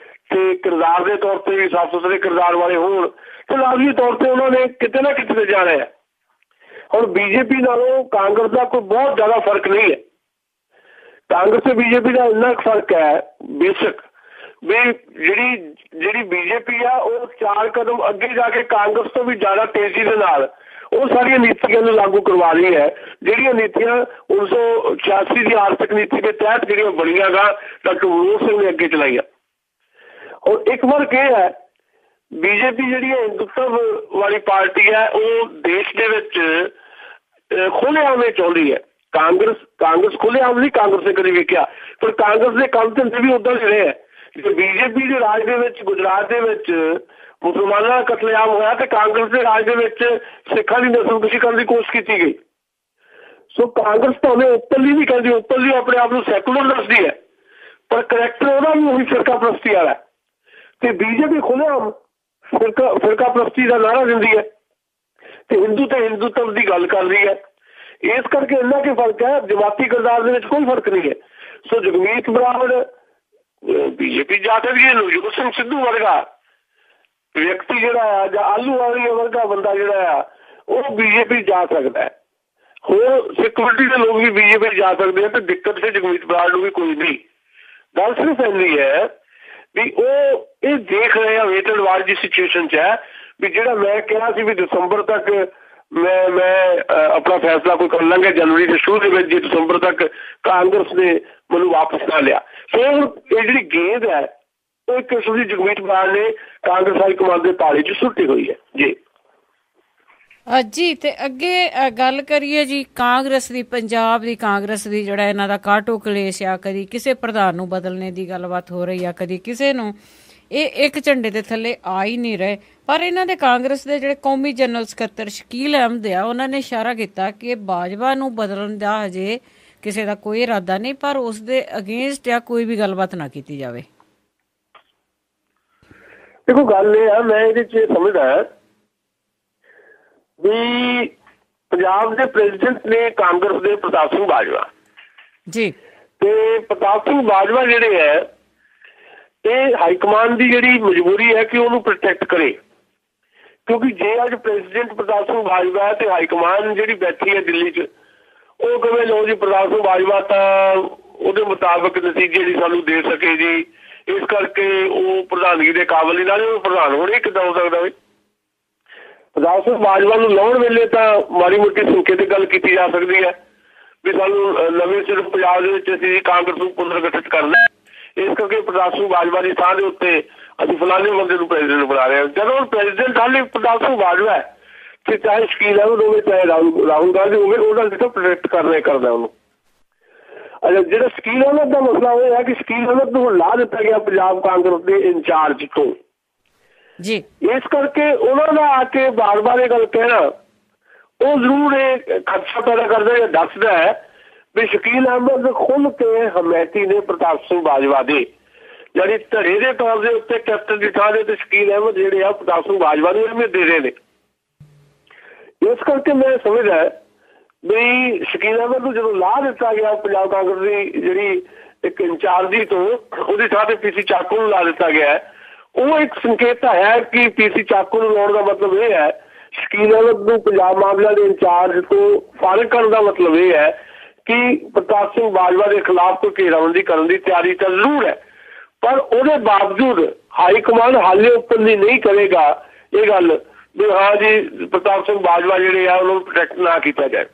ਤੇ ਕਿਰਦਾਰ ਦੇ ਤੌਰ ਤੇ ਵੀ ਸਾਫ਼ ਸੁਥਰੇ ਕਿਰਦਾਰ ਵਾਲੇ ਹੋਣ ਤੇ ਲਾਜ਼ਮੀ ਤੌਰ ਤੇ ਉਹਨਾਂ ਨੇ ਕਿਤੇ ਨਾ ਕਿਤੇ ਤੇ ਜਾਣਾ ਹੈ। ਹੁਣ ਬੀਜੇਪੀ ਨਾਲੋਂ ਕਾਂਗਰਸ ਦਾ ਕੋਈ ਬਹੁਤ ਜ਼ਿਆਦਾ ਫਰਕ ਨਹੀਂ ਹੈ। ਕਾਂਗਰਸ ਤੇ ਬੀਜੇਪੀ ਦਾ ਇੰਨਾ ਫਰਕ ਹੈ ਬੇਸ਼ੱਕ ਵੀ ਜਿਹੜੀ ਬੀਜੇਪੀ ਆ ਉਹ 4 ਕਦਮ ਅੱਗੇ ਜਾ ਕੇ ਕਾਂਗਰਸ ਤੋਂ ਵੀ ਜ਼ਿਆਦਾ ਤੇਜ਼ੀ ਦੇ ਨਾਲ ਉਹ ਸਾਰੀਆਂ ਨੀਤੀਆਂ ਨੂੰ ਲਾਗੂ ਕਰਵਾ ਰਹੀ ਹੈ, ਜਿਹੜੀਆਂ ਨੀਤੀਆਂ 1986 ਦੀ ਆਰਥਿਕ ਨੀਤੀ ਦੇ ਤਹਿਤ ਜਿਹੜੀਆਂ ਬਣੀਆਂ ਗਾ ਡਾਕਟਰ ਮਨਮੋਹਨ ਸਿੰਘ ਨੇ ਅੱਗੇ ਚਲਾਈਆਂ। ਔਰ ਇੱਕ ਫਰਕ ਇਹ ਹੈ, ਬੀਜੇਪੀ ਜਿਹੜੀ ਹਿੰਦੂਤਵ ਵਾਲੀ ਪਾਰਟੀ ਹੈ ਉਹ ਦੇਸ਼ ਦੇ ਵਿੱਚ ਖੁੱਲ੍ਹੇਆਮ ਚਾਹੁੰਦੀ ਹੈ। ਕਾਂਗਰਸ ਖੁੱਲ੍ਹੇਆਮ ਨਹੀਂ ਕਾਂਗਰਸ ਨੇ ਕਦੀ ਵੇਖਿਆ, ਪਰ ਕਾਂਗਰਸ ਦੇ ਕੰਮ ਧੰਦੇ ਵੀ ਉੱਦਾਂ ਦੇ ਰਹੇ ਹੈ। ਬੀਜੇਪੀ ਦੇ ਰਾਜ ਦੇ ਵਿੱਚ ਗੁਜਰਾਤ ਦੇ ਵਿੱਚ ਮੁਸਲਮਾਨਾਂ ਦਾ ਕਤਲੇਆਮ ਹੋਇਆ ਤੇ ਕਾਂਗਰਸ ਦੇ ਰਾਜ ਦੇ ਵਿੱਚ ਸਿੱਖਾਂ ਦੀ ਨਸਲਕੁਸ਼ੀ ਕਰਨ ਦੀ ਕੋਸ਼ਿਸ਼ ਕੀਤੀ ਗਈ। ਸੋ ਕਾਂਗਰਸ ਤਾਂ ਉਹਨੇ ਉੱਪਰਲੀ ਵੀ ਕਹਿੰਦੀ, ਉੱਪਰਲੀ ਆਪਣੇ ਆਪ ਨੂੰ ਸੈਕੂਲਰ ਦੱਸਦੀ ਹੈ, ਪਰ ਕਰੈਕਟਰ ਉਹਦਾ ਵੀ ਉਹੀ ਫਿਰਕਾ ਪ੍ਰਸਤੀ ਵਾਲਾ ਤੇ ਬੀਜੇਪੀ ਖੁੱਲ੍ਹੇਆਮ ਫਿਰਕਾ ਪ੍ਰਸਤੀ ਦਾ ਨਾਅਰਾ ਦਿੰਦੀ ਹੈ ਤੇ ਹਿੰਦੂ ਤੇ ਹਿੰਦੂਤਵ ਦੀ ਗੱਲ ਕਰ ਰਹੀ ਹੈ। ਇਸ ਕਰਕੇ ਇੰਨਾ ਕੀ ਫਰਕ ਹੈ, ਜਮਾਤੀ ਕਿਰਦਾਰ ਦੇ ਵਿੱਚ ਕੋਈ ਫਰਕ ਨਹੀਂ ਹੈ। ਸੋ ਜਗਮੀਤ ਬਰਾੜ ਬੀਜੇਪੀ ਜਾ ਸਕਦੀ ਹੈ, ਨਵਜੋਤ ਸਿੰਘ ਸਿੱਧੂ ਵਰਗਾ ਵਿਅਕਤੀ ਜਿਹੜਾ ਆ ਜਾਂ ਆਲੂ ਵਾਲੀ ਵਰਗਾ ਬੰਦਾ ਜਿਹੜਾ ਆ ਉਹ ਬੀਜੇਪੀ ਜਾ ਸਕਦਾ ਹੈ। ਹੋਰ ਸਿਕਿਉਰਿਟੀ ਦੇ ਲੋਕ ਵੀ ਬੀਜੇਪੀ ਜਾ ਸਕਦੇ ਆ, ਤੇ ਦਿੱਕਤ ਤੇ ਜਗਮੀਤ ਬਰਾੜ ਨੂੰ ਵੀ ਕੋਈ ਨਹੀਂ। ਗੱਲ ਸਿਰਫ ਇੰਨੀ ਹੈ ਵੀ ਉਹ ਇਹ ਦੇਖ ਰਹੇ ਆ wait and watch the situation 'ਚ ਹੈ ਵੀ ਜਿਹੜਾ ਮੈਂ ਕਿਹਾ ਸੀ ਵੀ ਦਸੰਬਰ ਤੱਕ ਮੈਂ ਆਪਣਾ ਫੈਸਲਾ ਕੋਈ ਕਰ ਲਾਂਗੇ ਜਨਵਰੀ ਦੇ ਸ਼ੁਰੂ ਦੇ ਵਿੱਚ, ਜੇ ਦਸੰਬਰ ਤੱਕ ਕਾਂਗਰਸ ਨੇ ਮੈਨੂੰ ਵਾਪਸ ਨਾ ਲਿਆ। ਸੋ ਇਹ ਜਿਹੜੀ ਗੇਂਦ ਹੈ ਉਹ ਇੱਕ ਕਿਸਮ ਦੀ ਜਗਮੀਤ ਬਰਾੜ ਨੇ ਕਾਂਗਰਸ ਹਾਈ ਕਮਾਂਡ ਦੇ ਤਾਲੇ 'ਚ ਸੁੱਟੀ ਹੋਈ ਹੈ ਜੀ। ਜੀ ਤੇ ਅੱਗੇ ਗੱਲ ਕਰੀਏ ਜੀ ਕਾਂਗਰਸ ਦੀ, ਪੰਜਾਬ ਦੀ ਕਾਂਗਰਸ ਦੀ, ਜਿਹੜਾ ਇਹਨਾਂ ਦਾ ਕਾਟੋ ਕਲੇਸ਼ ਆ, ਕਦੀ ਕਿਸੇ ਪ੍ਰਧਾਨ ਨੂੰ ਬਦਲਣੇ ਦੀ ਗੱਲਬਾਤ ਹੋ ਰਹੀ ਆ, ਕਦੀ ਕਿਸੇ ਨੂੰ, ਇਹ ਇੱਕ ਝੰਡੇ ਦੇ ਥੱਲੇ ਆ ਹੀ ਨਹੀਂ ਰਹੇ। ਪਰ ਇਹਨਾਂ ਦੇ ਕਾਂਗਰਸ ਦੇ ਜਿਹੜੇ ਕੌਮੀ ਜਨਰਲ ਸਕੱਤਰ ਸ਼ਕੀਲ ਅਹਿਮਦ ਆ, ਉਹਨਾਂ ਨੇ ਇਸ਼ਾਰਾ ਕੀਤਾ ਕਿ ਬਾਜਵਾ ਨੂੰ ਬਦਲਣ ਦਾ ਹਜੇ ਕਿਸੇ ਦਾ ਕੋਈ ਇਰਾਦਾ ਨਹੀਂ, ਪਰ ਉਸ ਦੇ ਅਗੇਂਸਟ ਆ ਕੋਈ ਵੀ ਗੱਲਬਾਤ ਨਾ ਕੀਤੀ ਜਾਵੇ। ਦੇਖੋ ਗੱਲ ਇਹ ਆ, ਮੈਂ ਇਹਦੇ 'ਚ ਸਮਝਦਾ ਵੀ ਪੰਜਾਬ ਦੇ ਪ੍ਰੈਜ਼ੀਡੈਂਟ ਨੇ ਕਾਂਗਰਸ ਦੇ ਪ੍ਰਤਾਪ ਸਿੰਘ ਬਾਜਵਾ ਜੀ, ਤੇ ਪ੍ਰਤਾਪ ਸਿੰਘ ਬਾਜਵਾ ਜਿਹੜੇ ਹੈ ਇਹ ਹਾਈ ਕਮਾਂਡ ਦੀ ਜਿਹੜੀ ਮਜਬੂਰੀ ਹੈ ਕਿ ਉਹਨੂੰ ਪ੍ਰੋਟੈਕਟ ਕਰੇ, ਕਿਉਂਕਿ ਜੇ ਅੱਜ ਪ੍ਰੈਜ਼ੀਡੈਂਟ ਪ੍ਰਤਾਪ ਸਿੰਘ ਬਾਜਵਾ ਤੇ ਹਾਈ ਕਮਾਂਡ ਜਿਹੜੀ ਬੈਠੀ ਹੈ ਦਿੱਲੀ 'ਚ, ਉਹ ਕਹੇ ਲਓ ਜੀ ਪ੍ਰਤਾਪ ਸਿੰਘ ਬਾਜਵਾ ਤਾਂ ਉਹਦੇ ਮੁਤਾਬਕ ਨਤੀਜੇ ਨਹੀਂ ਸਾਨੂੰ ਦੇ ਸਕੇ ਜੀ, ਇਸ ਕਰਕੇ ਉਹ ਪ੍ਰਧਾਨਗੀ ਦੇ ਕਾਬਲ ਹੀ, ਨਾਲ ਉਹ ਪ੍ਰਧਾਨ ਹੋਣੇ ਕਿੱਦਾਂ ਹੋ ਸਕਦਾ ਵੀ। ਪ੍ਰਤਾਪ ਸਿੰਘ ਬਾਜਵਾ ਨੂੰ ਲਾਉਣ ਵੇਲੇ ਤਾਂ ਮਾੜੀ ਮੋਟੀ ਸੁਣਕੇ ਤੇ ਗੱਲ ਕੀਤੀ ਜਾ ਸਕਦੀ ਹੈ ਵੀ ਸਾਨੂੰ ਨਵੇਂ ਸਿਰਫ ਪੰਜਾਬ ਦੇ ਵਿੱਚ ਅਸੀਂ ਕਾਂਗਰਸ ਨੂੰ ਪੁਨਰ ਗਠਿਤ ਕਰਨਾ, ਇਸ ਕਰਕੇ ਪ੍ਰਤਾਪ ਸਿੰਘ ਬਾਜਵਾ ਦੀ ਥਾਂ ਦੇ ਉੱਤੇ ਅਸੀਂ ਫਲਾਣੇ ਬੰਦੇ ਨੂੰ ਪ੍ਰੈਜ਼ੀਡੈਂਟ ਬਣਾ ਰਹੇ ਹਾਂ। ਜਦੋਂ ਪ੍ਰੈਜ਼ੀਡੈਂਟ ਹਾਲੇ ਪ੍ਰਤਾਪ ਸਿੰਘ ਬਾਜਵਾ ਹੈ, ਤੇ ਚਾਹੇ ਸ਼ਕੀਲ ਅਹਿਮਦ ਹੋਵੇ, ਚਾਹੇ ਰਾਹੁਲ ਗਾਂਧੀ ਹੋਵੇ, ਉਹਦਾ ਜਿੱਥੋਂ ਪ੍ਰੋਟੈਕਟ ਕਰਦਾ ਉਹਨੂੰ। ਅੱਛਾ, ਜਿਹੜਾ ਸ਼ਕੀਲ ਅਹਿਮਦ ਦਾ ਮਸਲਾ ਉਹ ਹੈ ਕਿ ਸ਼ਕੀਲ ਅਹਿਮਦ ਨੂੰ ਲਾ ਦਿੱਤਾ ਗਿਆ ਪੰਜਾਬ ਕਾਂਗਰਸ ਦੇ ਇੰਚਾਰਜ ਤੋਂ ਜੀ, ਇਸ ਕਰਕੇ ਉਹਨਾਂ ਦਾ ਆ ਕੇ ਬਾਰ-ਬਾਰ ਇਹ ਗੱਲ ਕਹਿਣਾ ਉਹ ਜ਼ਰੂਰ ਇਹ ਖਦਸ਼ਾ ਪੈਦਾ ਕਰਦਾ ਜਾਂ ਦੱਸਦਾ ਹੈ ਵੀ ਸ਼ਕੀਲ ਅਹਿਮਦ ਖੁੱਲ੍ਹ ਕੇ ਹਮਾਇਤੀ ਨੇ ਪ੍ਰਤਾਪ ਸਿੰਘ ਬਾਜਵਾ ਦੇ, ਜਿਹੜੀ ਧੜੇ ਦੇ ਤੌਰ ਦੇ ਉੱਤੇ ਕੈਪਟਨ ਦੀ ਥਾਂ ਦੇ ਤੇ ਸ਼ਕੀਲ ਅਹਿਮਦ ਜਿਹੜੇ ਆ ਪ੍ਰਤਾਪ ਸਿੰਘ ਬਾਜਵਾ ਨੂੰ ਅਹਿਮੀਅਤ ਦੇ ਰਹੇ ਨੇ। ਇਸ ਕਰਕੇ ਮੈਂ ਸਮਝਦਾ ਵੀ ਸ਼ਕੀਲ ਅਹਿਮਦ ਨੂੰ ਜਦੋਂ ਲਾ ਦਿੱਤਾ ਗਿਆ ਪੰਜਾਬ ਕਾਂਗਰਸ ਦੀ ਜਿਹੜੀ ਇੱਕ ਇੰਚਾਰਜੀ ਤੋਂ, ਉਹਦੀ ਥਾਂ ਤੇ ਪੀਸੀ ਚਾਕੂ ਨੂੰ ਲਾ ਦਿੱਤਾ ਗਿਆ, ਉਹ ਇੱਕ ਸੰਕੇਤ ਹੈ ਕਿ ਪੀਸੀ ਚਾਕੂ ਨੂੰ ਲਾਉਣ ਦਾ ਮਤਲਬ ਇਹ ਹੈ, ਸ਼ਕੀਲ ਅਹਿਮਦ ਨੂੰ ਪੰਜਾਬ ਮਾਮਲਿਆਂ ਦੇ ਇੰਚਾਰਜ ਤੋਂ ਫਾਰਿਗ ਕਰਨ ਦਾ ਮਤਲਬ ਇਹ ਹੈ ਕਿ ਪ੍ਰਤਾਪ ਸਿੰਘ ਬਾਜਵਾ ਦੇ ਖਿਲਾਫ ਕੋਈ ਘੇਰਾਬੰਦੀ ਕਰਨ ਦੀ ਤਿਆਰੀ ਤਾਂ ਜ਼ਰੂਰ ਹੈ, ਪਰ ਉਹਦੇ ਬਾਵਜੂਦ ਹਾਈ ਕਮਾਂਡ ਹਾਲੇ ਓਪਨਲੀ ਨਹੀਂ ਕਰੇਗਾ ਇਹ ਗੱਲ ਵੀ ਹਾਂ ਜੀ ਪ੍ਰਤਾਪ ਸਿੰਘ ਬਾਜਵਾ ਜਿਹੜੇ ਆ ਉਹਨਾਂ ਨੂੰ ਪ੍ਰੋਟੈਕਟ ਨਾ ਕੀਤਾ ਜਾਏ।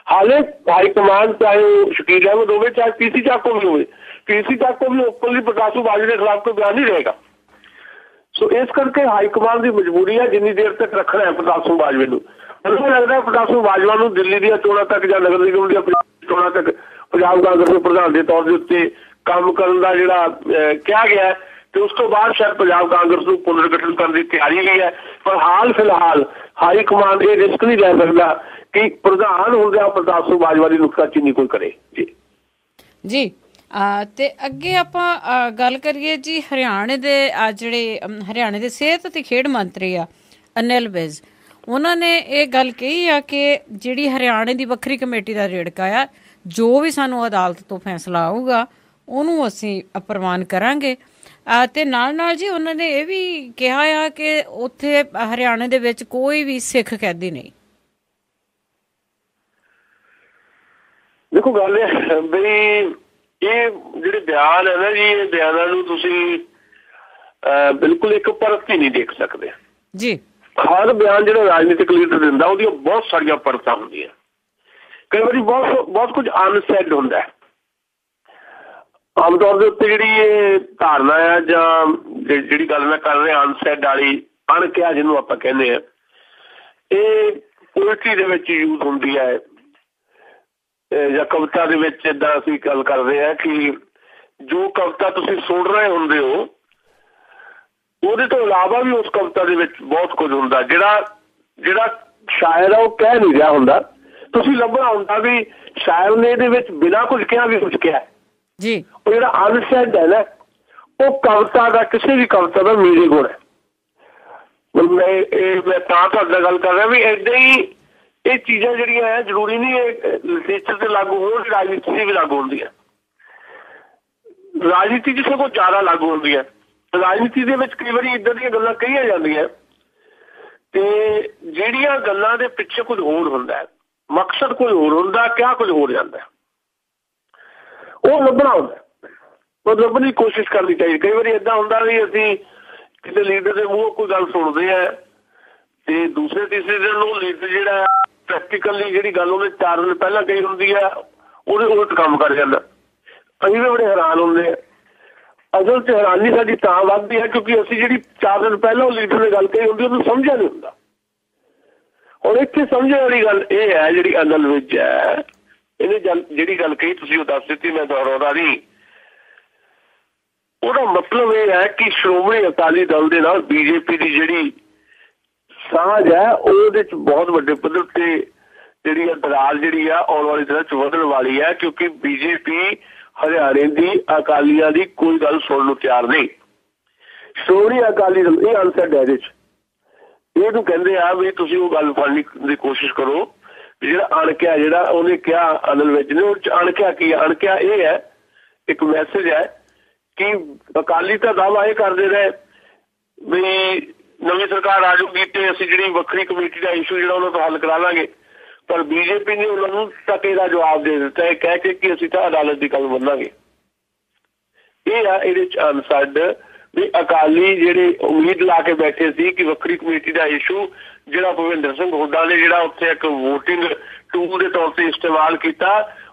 ਹਾਲੇ ਹਾਈ ਕਮਾਂਡ ਚਾਹੇ ਉਹ ਸ਼ਕੀਲ ਅਹਿਮਦ ਹੋਵੇ, ਚਾਹੇ ਪੀਸੀ ਚਾਕੂ ਵੀ ਹੋਵੇ, ਪੀਸੀ ਚਾਕੂ ਵੀ ਓਪਨਲੀ ਪ੍ਰਤਾਪ ਸਿੰਘ ਬਾਜਵਾ ਦੇ ਖਿਲਾਫ ਕੋਈ ਬਿਆਨ ਨਹੀਂ ਰਹੇਗਾ। ਸੋ ਇਸ ਕਰਕੇ ਹਾਈ ਕਮਾਂਡ ਦੀ ਮਜਬੂਰੀ ਹੈ ਜਿੰਨੀ ਦੇਰ ਤੱਕ ਰੱਖਣਾ ਹੈ ਪ੍ਰਤਾਪ ਸਿੰਘ ਬਾਜਵਾ ਨੂੰ। ਮੈਨੂੰ ਲੱਗਦਾ ਪ੍ਰਤਾਪ ਸਿੰਘ ਬਾਜਵਾ ਨੂੰ ਦਿੱਲੀ ਦੀਆਂ ਚੋਣਾਂ ਤੱਕ ਜਾਂ ਨਗਰ ਨਿਗਮ ਦੀਆਂ ਚੋਣਾਂ ਤੱਕ ਪੰਜਾਬ ਕਾਂਗਰਸ ਦੇ ਪ੍ਰਧਾਨ ਦੇ ਤੌਰ ਦੇ ਉੱਤੇ ਕੰਮ ਕਰਨ ਦਾ ਜਿਹੜਾ ਕਿਹਾ ਗਿਆ ਹੈ, ਤੇ ਉਸ ਤੋਂ ਬਾਅਦ ਸ਼ਾਇਦ ਪੰਜਾਬ ਕਾਂਗਰਸ ਨੂੰ ਪੁਨਰ ਗਠਨ ਕਰਨ ਦੀ ਤਿਆਰੀ ਵੀ ਹੈ। ਪਰ ਹਾਲ ਫਿਲਹਾਲ ਹਾਈ ਕਮਾਂਡ ਇਹ ਰਿਸਕ ਨਹੀਂ ਲੈ ਸਕਦਾ ਕਿ ਪ੍ਰਧਾਨ ਹੁੰਦਿਆਂ ਪ੍ਰਤਾਪ ਸਿੰਘ ਬਾਜਵਾ ਦੀ ਨੁਕਤਾਚੀਨੀ ਕੋਈ ਕਰੇ ਜੀ। ਜੀ ਤੇ ਅੱਗੇ ਆਪਾਂ ਗੱਲ ਕਰੀਏ ਜੀ ਹਰਿਆਣੇ ਦੇ ਜਿਹੜੇ ਹਰਿਆਣੇ ਦੇ ਸਿਹਤ ਤੇ ਖੇਡ ਮੰਤਰੀ ਆ ਅਨਿਲ ਵਿਜ, ਉਹਨਾਂ ਨੇ ਇਹ ਗੱਲ ਕਹੀ ਆ ਕਿ ਜਿਹੜੀ ਹਰਿਆਣੇ ਦੀ ਵੱਖਰੀ ਕਮੇਟੀ ਦਾ ਰੇੜਕਾ ਆ, ਜੋ ਵੀ ਸਾਨੂੰ ਅਦਾਲਤ ਤੋਂ ਫੈਸਲਾ ਆਊਗਾ ਉਹਨੂੰ ਅਸੀਂ ਪ੍ਰਵਾਨ ਕਰਾਂਗੇ। ਤੇ ਨਾਲ ਨਾਲ ਜੀ ਉਹਨਾਂ ਨੇ ਇਹ ਵੀ ਕਿਹਾ ਆ ਕਿ ਉੱਥੇ ਹਰਿਆਣੇ ਦੇ ਵਿੱਚ ਕੋਈ ਵੀ ਸਿੱਖ ਕੈਦੀ ਨਹੀਂ। ਦੇਖੋ ਗੱਲ ਬਈ ਇਹ ਜਿਹੜੇ ਬਿਆਨ ਹੈ ਨਾ ਜੀ, ਇਹ ਬਿਆਨਾਂ ਨੂੰ ਤੁਸੀਂ ਬਿਲਕੁਲ ਇੱਕ ਪਰਤ ਹੀ ਨਹੀਂ ਦੇਖ ਸਕਦੇ ਜੀ। ਹਰ ਬਿਆਨ ਜਿਹੜਾ ਰਾਜਨੀਤਿਕ ਲੀਡਰ ਦਿੰਦਾ ਉਹਦੀਆਂ ਬਹੁਤ ਸਾਰੀਆਂ ਪਰਤਾਂ ਹੁੰਦੀਆਂ, ਕਈ ਵਾਰੀ ਬਹੁਤ ਕੁਝ ਅਨਸੈਡ ਹੁੰਦਾ ਹੈ। ਆਮ ਤੌਰ ਦੇ ਉੱਤੇ ਜਿਹੜੀ ਇਹ ਧਾਰਨਾ ਆ ਜਾਂ ਜਿਹੜੀ ਗੱਲ ਮੈਂ ਕਰ ਰਿਹਾ ਅਨਸੈਡ ਵਾਲੀ, ਅਣਕਿਹਾ ਜਿਹਨੂੰ ਆਪਾਂ ਕਹਿੰਦੇ ਆ, ਇਹ ਪੋਇਟਰੀ ਦੇ ਵਿੱਚ ਯੂਜ਼ ਹੁੰਦੀ ਹੈ ਜਾਂ ਕਵਿਤਾ ਦੇ ਵਿੱਚ। ਏਦਾਂ ਅਸੀਂ ਗੱਲ ਕਰਦੇ ਹਾਂ ਕਿ ਜੋ ਕਵਿਤਾ ਤੁਸੀਂ ਸੁਣ ਰਹੇ ਹੁੰਦੇ ਹੋ ਉਹਦੇ ਤੋਂ ਇਲਾਵਾ ਵੀ ਉਸ ਕਵਿਤਾ ਦੇ ਵਿੱਚ ਬਹੁਤ ਕੁਝ ਹੁੰਦਾ ਜਿਹੜਾ ਸ਼ਾਇਰ ਆ ਉਹ ਕਹਿ ਨਹੀਂ ਰਿਹਾ ਹੁੰਦਾ। ਤੁਸੀਂ ਲੱਭਣਾ ਹੁੰਦਾ ਵੀ ਸ਼ਾਇਰ ਨੇ ਇਹਦੇ ਵਿੱਚ ਬਿਨਾਂ ਕੁਝ ਕਿਹਾ ਵੀ ਕੁਝ ਕਿਹਾ ਜੀ। ਉਹ ਜਿਹੜਾ ਅਨਸੈਡ ਹੈ ਨਾ, ਉਹ ਕਵਿਤਾ ਦਾ, ਕਿਸੇ ਵੀ ਕਵਿਤਾ ਦਾ ਮੀਨਿੰਗ ਗੁਣ ਹੈ। ਮੈਂ ਤਾਂ ਤੁਹਾਡੇ ਨਾਲ ਗੱਲ ਕਰ ਰਿਹਾ ਵੀ ਏਦਾਂ ਹੀ ਇਹ ਚੀਜ਼ਾਂ ਜਿਹੜੀਆਂ ਹੈ ਜ਼ਰੂਰੀ ਨਹੀਂ ਇਹ ਲਿਟਰੇਚਰ ਤੇ ਲਾਗੂ ਹੋਣ, ਰਾਜਨੀਤੀ ਤੇ ਵੀ ਲਾਗੂ ਹੁੰਦੀ ਹੈ। ਰਾਜਨੀਤੀ ਜਿਸ ਕੋਲ ਜ਼ਿਆਦਾ ਲਾਗੂ ਹੁੰਦੀ ਹੈ। ਰਾਜਨੀਤੀ ਦੇ ਵਿੱਚ ਕਈ ਵਾਰੀ ਇੱਦਾਂ ਦੀਆਂ ਗੱਲਾਂ ਕਹੀਆਂ ਜਾਂਦੀਆਂ ਤੇ ਜਿਹੜੀਆਂ ਗੱਲਾਂ ਦੇ ਪਿੱਛੇ ਕੁਝ ਹੋਰ ਹੁੰਦਾ ਹੈ, ਮਕਸਦ ਮਕਸਦ ਕੋਈ ਹੋਰ ਹੁੰਦਾ, ਕਿਆ ਕੁਝ ਹੋਰ ਜਾਂਦਾ, ਉਹ ਲੱਭਣਾ ਹੁੰਦਾ, ਉਹ ਲੱਭਣ ਦੀ ਕੋਸ਼ਿਸ਼ ਕਰਨੀ ਚਾਹੀਦੀ। ਕਈ ਵਾਰੀ ਏਦਾਂ ਹੁੰਦਾ ਵੀ ਅਸੀਂ ਕਿਸੇ ਲੀਡਰ ਦੇ ਮੂੰਹੋਂ ਕੋਈ ਗੱਲ ਸੁਣਦੇ ਆ ਤੇ ਦੂਸਰੇ ਤੀਸਰੇ ਦਿਨ ਉਹ ਲੀਡਰ ਜਿਹੜਾ ਪ੍ਰੈਕਟੀਕਲੀ ਜਿਹੜੀ ਗੱਲ ਉਹਨੇ 4 ਦਿਨ ਪਹਿਲਾਂ ਕਹੀ ਹੁੰਦੀ ਆ ਉਹਦੇ ਉਲਟ ਕੰਮ ਕਰ ਜਾਂਦਾ। ਅਸੀਂ ਵੀ ਬੜੇ ਹੈਰਾਨ ਹੁੰਦੇ ਆ। ਅਸਲ 'ਚ ਹੈਰਾਨੀ ਸਾਡੀ ਤਾਂ ਵੱਧਦੀ ਹੈ ਕਿਉਂਕਿ ਅਸੀਂ ਜਿਹੜੀ 4 ਦਿਨ ਪਹਿਲਾਂ ਉਹ ਲੀਡਰ ਨੇ ਗੱਲ ਕਹੀ ਹੁੰਦੀ ਉਹਨੂੰ ਸਮਝਿਆ ਨਹੀਂ ਹੁੰਦਾ। ਹੁਣ ਇੱਥੇ ਸਮਝਣ ਵਾਲੀ ਗੱਲ ਇਹ ਹੈ ਜਿਹੜੀ ਅਸਲ ਵਿੱਚ ਹੈ, ਇਹਨੇ ਜਿਹੜੀ ਗੱਲ ਕਹੀ ਤੁਸੀਂ ਉਹ ਦੱਸ ਦਿੱਤੀ, ਮੈਂ ਦੁਹਰਾਉਂਦਾ ਨਹੀਂ। ਉਹਦਾ ਮਤਲਬ ਇਹ ਹੈ ਕਿ ਸ਼੍ਰੋਮਣੀ ਅਕਾਲੀ ਦਲ ਦੇ ਨਾਲ ਬੀਜੇਪੀ ਦੀ ਜਿਹੜੀ ਸਾਂਝ ਹੈ ਉਹਦੇ 'ਚ ਬਹੁਤ ਵੱਡੇ ਪੱਧਰ ਤੇ ਜਿਹੜੀ ਦਰਾਰ ਜਿਹੜੀ ਆ ਆਉਣ ਵਾਲੇ ਦਿਨਾਂ 'ਚ ਵਧਣ ਵਾਲੀ ਹੈ, ਕਿਉਂਕਿ ਬੀਜੇਪੀ ਹਰਿਆਣੇ ਦੀ ਅਕਾਲੀਆਂ ਦੀ ਕੋਈ ਗੱਲ ਸੁਣਨ ਨੂੰ ਤਿਆਰ ਨਹੀਂ। ਸ਼੍ਰੋਮਣੀ ਅਕਾਲੀ ਦਲ ਇਹ ਅਨਸੈਡ ਹੈ ਇਹਦੇ 'ਚ, ਇਹਨੂੰ ਕਹਿੰਦੇ ਆ ਵੀ ਤੁਸੀਂ ਉਹ ਗੱਲ ਫੜਨ ਦੀ ਕੋਸ਼ਿਸ਼ ਕਰੋ। ਜਿਹੜਾ ਅਣਕਿਆ ਜਿਹੜਾ ਉਹਨੇ ਕਿਹਾ ਅਸਲ ਵਿੱਚ ਨੇ ਉਹ 'ਚ ਅਣਕਿਆ ਕੀ ਹੈ? ਅਣਕਿਆ ਇਹ ਹੈ, ਇੱਕ ਮੈਸੇਜ ਹੈ ਕਿ ਅਕਾਲੀ ਤਾਂ ਦਾਅਵਾ ਇਹ ਕਰਦੇ ਰਹੇ ਵੀ ਨਵੀਂ ਸਰਕਾਰ ਆ ਜਾਊਗੀ ਤੇ ਅਸੀਂ ਜਿਹੜੀ ਵੱਖਰੀ ਕਮੇਟੀ ਦਾ ਇਸ਼ੂ ਜਿਹੜਾ ਉਹਨਾਂ ਤੋਂ ਹੱਲ ਕਰਾ ਲਾਂਗੇ, ਪਰ ਬੀਜੇਪੀ ਨੇ ਉਹਨਾਂ ਨੂੰ ਟਕੇ ਦਾ ਜਵਾਬ ਦੇ ਦਿੱਤਾ ਇਹ ਕਹਿ ਕੇ ਕਿ ਅਸੀਂ ਤਾਂ ਅਦਾਲਤ ਦੀ ਗੱਲ ਮੰਨਾਂਗੇ। ਇਹ ਆ ਇਹਦੇ 'ਚ ਅਨਸੈਡ ਵੀ ਅਕਾਲੀ ਜਿਹੜੇ ਉਮੀਦ ਲਾ ਕੇ ਬੈਠੇ ਸੀ ਕਿ ਵੱਖਰੀ ਕਮੇਟੀ ਦਾ ਇਸ਼ੂ ਜਿਹੜਾ ਭੁਪਿੰਦਰ ਸਿੰਘ ਹੁੱਡਾ ਨੇ ਜਿਹੜਾ ਉੱਥੇ ਇੱਕ ਵੋਟਿੰਗ ਟੂਲ ਦੇ ਤੌਰ ਤੇ ਇਸਤੇਮਾਲ ਕੀਤਾ,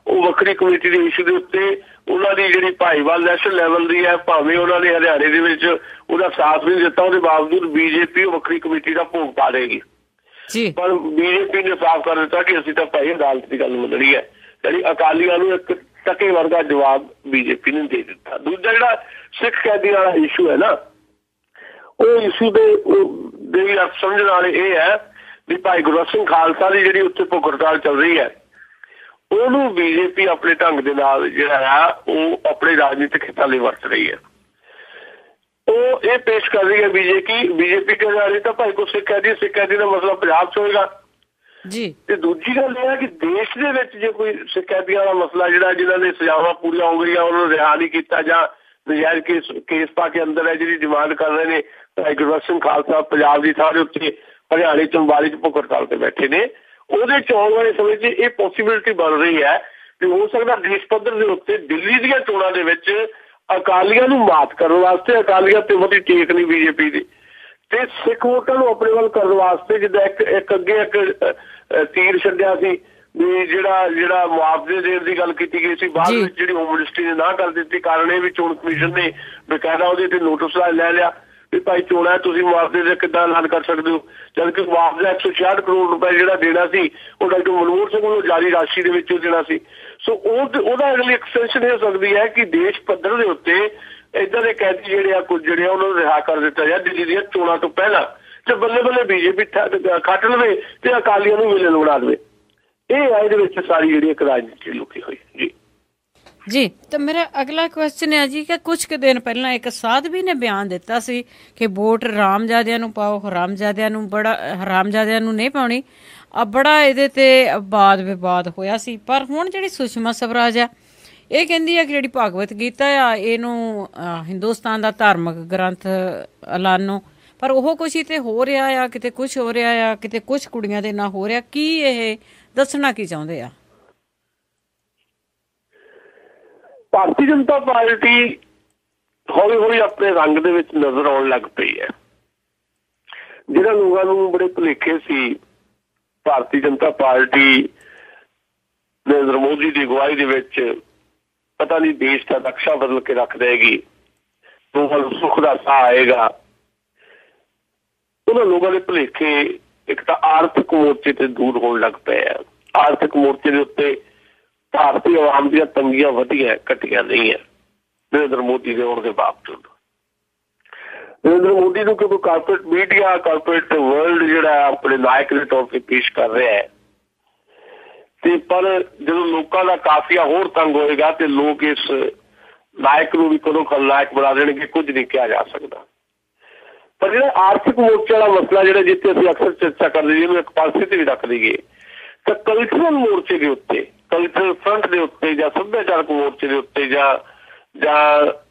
ਉਹ ਵੱਖਰੀ ਕਮੇਟੀ ਦੇ ਇਸ਼ੂ ਦੇ ਉੱਤੇ ਉਹਨਾਂ ਦੀ ਜਿਹੜੀ ਭਾਈਵਾਲ ਨੈਸ਼ਨਲ ਲੈਵਲ ਦੀ ਹੈ, ਭਾਵੇਂ ਉਹਨਾਂ ਨੇ ਹਰਿਆਣੇ ਦੇ ਵਿੱਚ ਉਹਦਾ ਸਾਥ ਨਹੀਂ ਦਿੱਤਾ, ਉਹਦੇ ਬਾਵਜੂਦ ਬੀਜੇਪੀ ਉਹ ਵੱਖਰੀ ਕਮੇਟੀ ਦਾ ਭੋਗ ਪਾ ਦੇਗੀ। ਪਰ ਬੀਜੇਪੀ ਨੇ ਸਾਫ਼ ਕਰ ਦਿੱਤਾ ਕਿ ਅਸੀਂ ਤਾਂ ਭਾਈ ਅਦਾਲਤ ਦੀ ਗੱਲ ਮੰਨਣੀ ਹੈ। ਜਿਹੜੀ ਅਕਾਲੀਆਂ ਨੂੰ ਇੱਕ ਟਕੇ ਵਰਗਾ ਜਵਾਬ ਬੀਜੇਪੀ ਨੇ ਦੇ ਦਿੱਤਾ। ਦੂਜਾ ਜਿਹੜਾ ਸਿੱਖ ਕੈਦੀਆਂ ਵਾਲਾ ਇਸ਼ੂ ਹੈ ਨਾ, ਉਹ ਇਸ਼ੂ ਦੇ ਵੀ ਸਮਝਣ ਵਾਲੇ ਇਹ ਹੈ ਵੀ ਭਾਈ ਗੁਰਬਖਸ਼ ਸਿੰਘ ਖਾਲਸਾ ਦੀ ਜਿਹੜੀ ਉੱਥੇ ਭੁੱਖ ਹੜਤਾਲ ਚੱਲ ਰਹੀ ਹੈ ਉਹਨੂੰ ਬੀਜੇਪੀ ਆਪਣੇ ਢੰਗ ਦੇ ਨਾਲ ਜਿਹੜਾ ਆ ਉਹ ਆਪਣੇ ਰਾਜਨੀਤਿਕ ਹਿੱਤਾਂ ਲਈ ਵਰਤ ਰਹੀ ਹੈ। ਉਹ ਇਹ ਪੇਸ਼ ਕਰ ਰਹੀ ਹੈ ਬੀਜੇਪੀ ਕਹਿ ਰਹੀ ਤਾਂ ਭਾਈ ਕੋਈ ਸਿੱਖ ਕੈਦੀ ਦਾ ਮਸਲਾ ਪੰਜਾਬ 'ਚ ਹੋਏਗਾ ਜੀ। ਤੇ ਦੂਜੀ ਗੱਲ ਇਹ ਹੈ ਕਿ ਦੇਸ਼ ਦੇ ਵਿੱਚ ਜੇ ਕੋਈ ਸਿੱਖ ਕੈਦੀਆਂ ਵਾਲਾ ਮਸਲਾ ਜਿਹੜਾ ਜਿਨ੍ਹਾਂ ਨੇ ਸਜ਼ਾਵਾਂ ਪੂਰੀਆਂ ਹੋ ਗਈਆਂ ਉਹਨਾਂ ਨੂੰ ਰਿਹਾ ਨਹੀਂ ਕੀਤਾ ਜਾਂ ਨਜਾਇਜ਼ ਕੇਸ ਪਾ ਕੇ ਅੰਦਰ ਹੈ ਜਿਹੜੀ ਡਿਮਾਂਡ ਕਰ ਰਹੇ ਨੇ ਭਾਈ ਗੁਰਬਖਸ਼ ਸਿੰਘ ਖਾਲਸਾ ਪੰਜਾਬ ਦੀ ਥਾਂ ਦੇ ਉੱਤੇ ਹਰਿਆਣੇ ਚੰਬਾਲੀ 'ਚ ਭੁੱਖ ਹੜਤਾਲ ਤੇ ਬੈਠੇ ਨੇ, ਉਹਦੇ 'ਚ ਆਉਣ ਵਾਲੇ ਸਮੇਂ 'ਚ ਇਹ ਪੋਸੀਬਿਲਿਟੀ ਬਣ ਰਹੀ ਹੈ ਕਿ ਹੋ ਸਕਦਾ ਦੇਸ਼ ਪੱਧਰ ਦੇ ਉੱਤੇ ਦਿੱਲੀ ਦੀਆਂ ਚੋਣਾਂ ਦੇ ਵਿੱਚ ਅਕਾਲੀਆਂ ਨੂੰ ਮਾਤ ਕਰਨ ਵਾਸਤੇ ਅਕਾਲੀਆਂ ਤੇ ਵਧੀ ਟੇਕ ਨਹੀਂ ਬੀਜੇਪੀ ਦੀ ਤੇ ਸਿੱਖ ਵੋਟਾਂ ਨੂੰ ਆਪਣੇ ਵੱਲ ਕਰਨ ਵਾਸਤੇ ਜਿੱਦਾਂ ਇੱਕ ਅੱਗੇ ਇੱਕ ਤੀਰ ਛੱਡਿਆ ਸੀ ਵੀ ਜਿਹੜਾ ਮੁਆਵਜ਼ੇ ਦੇਣ ਦੀ ਗੱਲ ਕੀਤੀ ਗਈ ਸੀ, ਬਾਅਦ ਵਿੱਚ ਜਿਹੜੀ ਹੋਮ ਮਿਨਿਸਟਰੀ ਨੇ ਨਾ ਕਰ ਦਿੱਤੀ। ਕਾਰਨ ਇਹ ਵੀ ਚੋਣ ਕਮਿਸ਼ਨ ਨੇ ਬਕਾਇਦਾ ਉਹਦੇ ਤੇ ਨੋਟਿਸ ਲੈ ਲਿਆ ਵੀ ਭਾਈ ਚੋਣਾਂ ਤੁਸੀਂ ਮੁਆਵਜ਼ੇ ਦੇ ਕਿੱਦਾਂ ਐਲਾਨ ਕਰ ਸਕਦੇ ਹੋ, ਜਦਕਿ ਮੁਆਵਜ਼ਾ 166 ਕਰੋੜ ਰੁਪਏ ਜਿਹੜਾ ਦੇਣਾ ਸੀ ਉਹ ਡਾਕਟਰ ਮਨਮੋਹਨ ਸਿੰਘ ਨੂੰ ਜਾਰੀ ਰਾਸ਼ੀ ਦੇ ਵਿੱਚੋਂ ਦੇਣਾ ਸੀ। ਸੋ ਉਹਦਾ ਅਗਲੀ ਐਕਸਟੈਂਸ਼ਨ ਹੋ ਸਕਦੀ ਹੈ ਕਿ ਦੇਸ਼ ਪੱਧਰ ਦੇ ਉੱਤੇ ਇੱਦਾਂ ਦੇ ਕੈਦੀ ਜਿਹੜੇ ਆ ਕੁਝ ਜਿਹੜੇ ਉਹਨਾਂ ਨੂੰ ਰਿਹਾ ਕਰ ਦਿੱਤਾ ਜਾਏ ਦਿੱਲੀ ਦੀਆਂ ਚੋਣਾਂ ਤੋਂ ਪਹਿਲਾਂ ਤੇ ਬੱਲੇ ਬੱਲੇ ਬੀਜੇਪੀ ਖੱਟ ਲਵੇ ਤੇ ਅਕਾਲੀਆਂ ਨੂੰ ਵਿਲਨ ਬਣਾ ਦੇਵੇ। ਇਹ ਆ ਇਹਦੇ ਵਿੱਚ ਸਾਰੀ ਜਿਹੜੀ ਇੱਕ ਰਾਜਨੀਤੀ ਲੁਕੀ ਹੋਈ ਜੀ। ਤਾਂ ਮੇਰਾ ਅਗਲਾ ਕੁਐਸਚਨ ਹੈ ਜੀ ਕਿ ਕੁਝ ਕੁ ਦਿਨ ਪਹਿਲਾਂ ਇੱਕ ਸਾਧਵੀ ਨੇ ਬਿਆਨ ਦਿੱਤਾ ਸੀ ਕਿ ਵੋਟ ਹਰਾਮਜ਼ਾਦਿਆਂ ਨੂੰ ਪਾਓ, ਹਰਾਮਜ਼ਾਦਿਆਂ ਨੂੰ ਨਹੀਂ ਪਾਉਣੀ। ਬੜਾ ਇਹਦੇ ਤੇ ਵਾਦ ਵਿਵਾਦ ਹੋਇਆ ਸੀ। ਪਰ ਹੁਣ ਜਿਹੜੀ ਸੁਸ਼ਮਾ ਸਵਰਾਜ ਆ ਇਹ ਕਹਿੰਦੀ ਆ ਕਿ ਜਿਹੜੀ ਭਗਵਤ ਗੀਤਾ ਆ ਇਹਨੂੰ ਹਿੰਦੁਸਤਾਨ ਦਾ ਧਾਰਮਿਕ ਗ੍ਰੰਥ ਐਲਾਨੋ, ਪਰ ਉਹ ਕੁਛ ਹੀ ਤੇ ਹੋ ਰਿਹਾ ਆ, ਕਿਤੇ ਕੁਛ ਹੋ ਰਿਹਾ ਆ, ਕਿਤੇ ਕੁਛ ਕੁੜੀਆਂ ਦੇ ਨਾਲ ਹੋ ਰਿਹਾ। ਕੀ ਇਹ ਦੱਸਣਾ ਕੀ ਚਾਹੁੰਦੇ ਆ? ਭਾਰਤੀ ਜਨਤਾ ਪਾਰਟੀ ਹੌਲੀ ਹੌਲੀ ਆਪਣੇ ਰੰਗ ਦੇ ਵਿੱਚ ਨਜ਼ਰ ਆਉਣ ਲੱਗ ਪਈ ਹੈ। ਜਿਹੜਾ ਲੋਕਾਂ ਨੂੰ ਬੜੇ ਭੁਲੇਖੇ ਸੀ ਭਾਰਤੀ ਜਨਤਾ ਪਾਰਟੀ ਨਰਿੰਦਰ ਮੋਦੀ ਦੀ ਅਗਵਾਈ ਦੇ ਵਿੱਚ ਪਤਾ ਨਹੀਂ ਦੇਸ਼ ਦਾ ਨਕਸ਼ਾ ਬਦਲ ਕੇ ਰੱਖ ਦੇਗੀ, ਲੋਕਾਂ ਨੂੰ ਸੁੱਖ ਦਾ ਸਾਹ ਆਏਗਾ, ਉਹਨਾਂ ਲੋਕਾਂ ਦੇ ਭੁਲੇਖੇ ਇੱਕ ਤਾਂ ਆਰਥਿਕ ਮੋਰਚੇ ਤੇ ਦੂਰ ਹੋਣ ਲੱਗ ਪਏ ਆ। ਆਰਥਿਕ ਮੋਰਚੇ ਦੇ ਉੱਤੇ ਭਾਰਤੀ ਆਵਾਮ ਦੀਆਂ ਤੰਗੀਆਂ ਵਧੀਆਂ ਘਟੀਆਂ ਨਹੀਂ ਹੈ ਨਰਿੰਦਰ ਮੋਦੀ ਦੇ ਆਉਣ ਦੇ ਬਾਵਜੂਦ। ਨਰਿੰਦਰ ਮੋਦੀ ਨੂੰ ਕਿਉਂਕਿ ਕਾਰਪੋਰੇਟ ਮੀਡੀਆ, ਕਾਰਪੋਰੇਟ ਵਰਲਡ ਜਿਹੜਾ ਆਪਣੇ ਨਾਇਕ ਦੇ ਤੌਰ ਤੇ ਪੇਸ਼ ਕਰ ਰਿਹਾ ਹੈ ਤੇ ਪਰ ਜਦੋਂ ਲੋਕਾਂ ਦਾ ਕਾਫੀਆ ਹੋਰ ਤੰਗ ਹੋਏਗਾ ਤੇ ਲੋਕ ਇਸ ਨਾਇਕ ਨੂੰ ਵੀ ਕਦੋਂ ਖਲਨਾਇਕ ਬਣਾ ਦੇਣਗੇ, ਕੁਝ ਨਹੀਂ ਕਿਹਾ ਜਾ ਸਕਦਾ। ਪਰ ਜਿਹੜਾ ਆਰਥਿਕ ਮੋਰਚੇ ਵਾਲਾ ਮਸਲਾ ਜਿਹੜਾ ਜਿੱਥੇ ਅਸੀਂ ਅਕਸਰ ਚਰਚਾ ਕਰਦੇ ਜੀ, ਇਹਨੂੰ ਇੱਕ ਪਾਸੇ ਤੇ ਵੀ ਰੱਖ ਦਈਏ ਤਾਂ ਕਲਚਰਲ ਮੋਰਚੇ ਦੇ ਉੱਤੇ, ਕਲਚਰਲ ਫਰੰਟ ਦੇ ਉੱਤੇ ਜਾਂ ਸੱਭਿਆਚਾਰਕ ਮੋਰਚੇ ਦੇ ਉੱਤੇ ਜਾਂ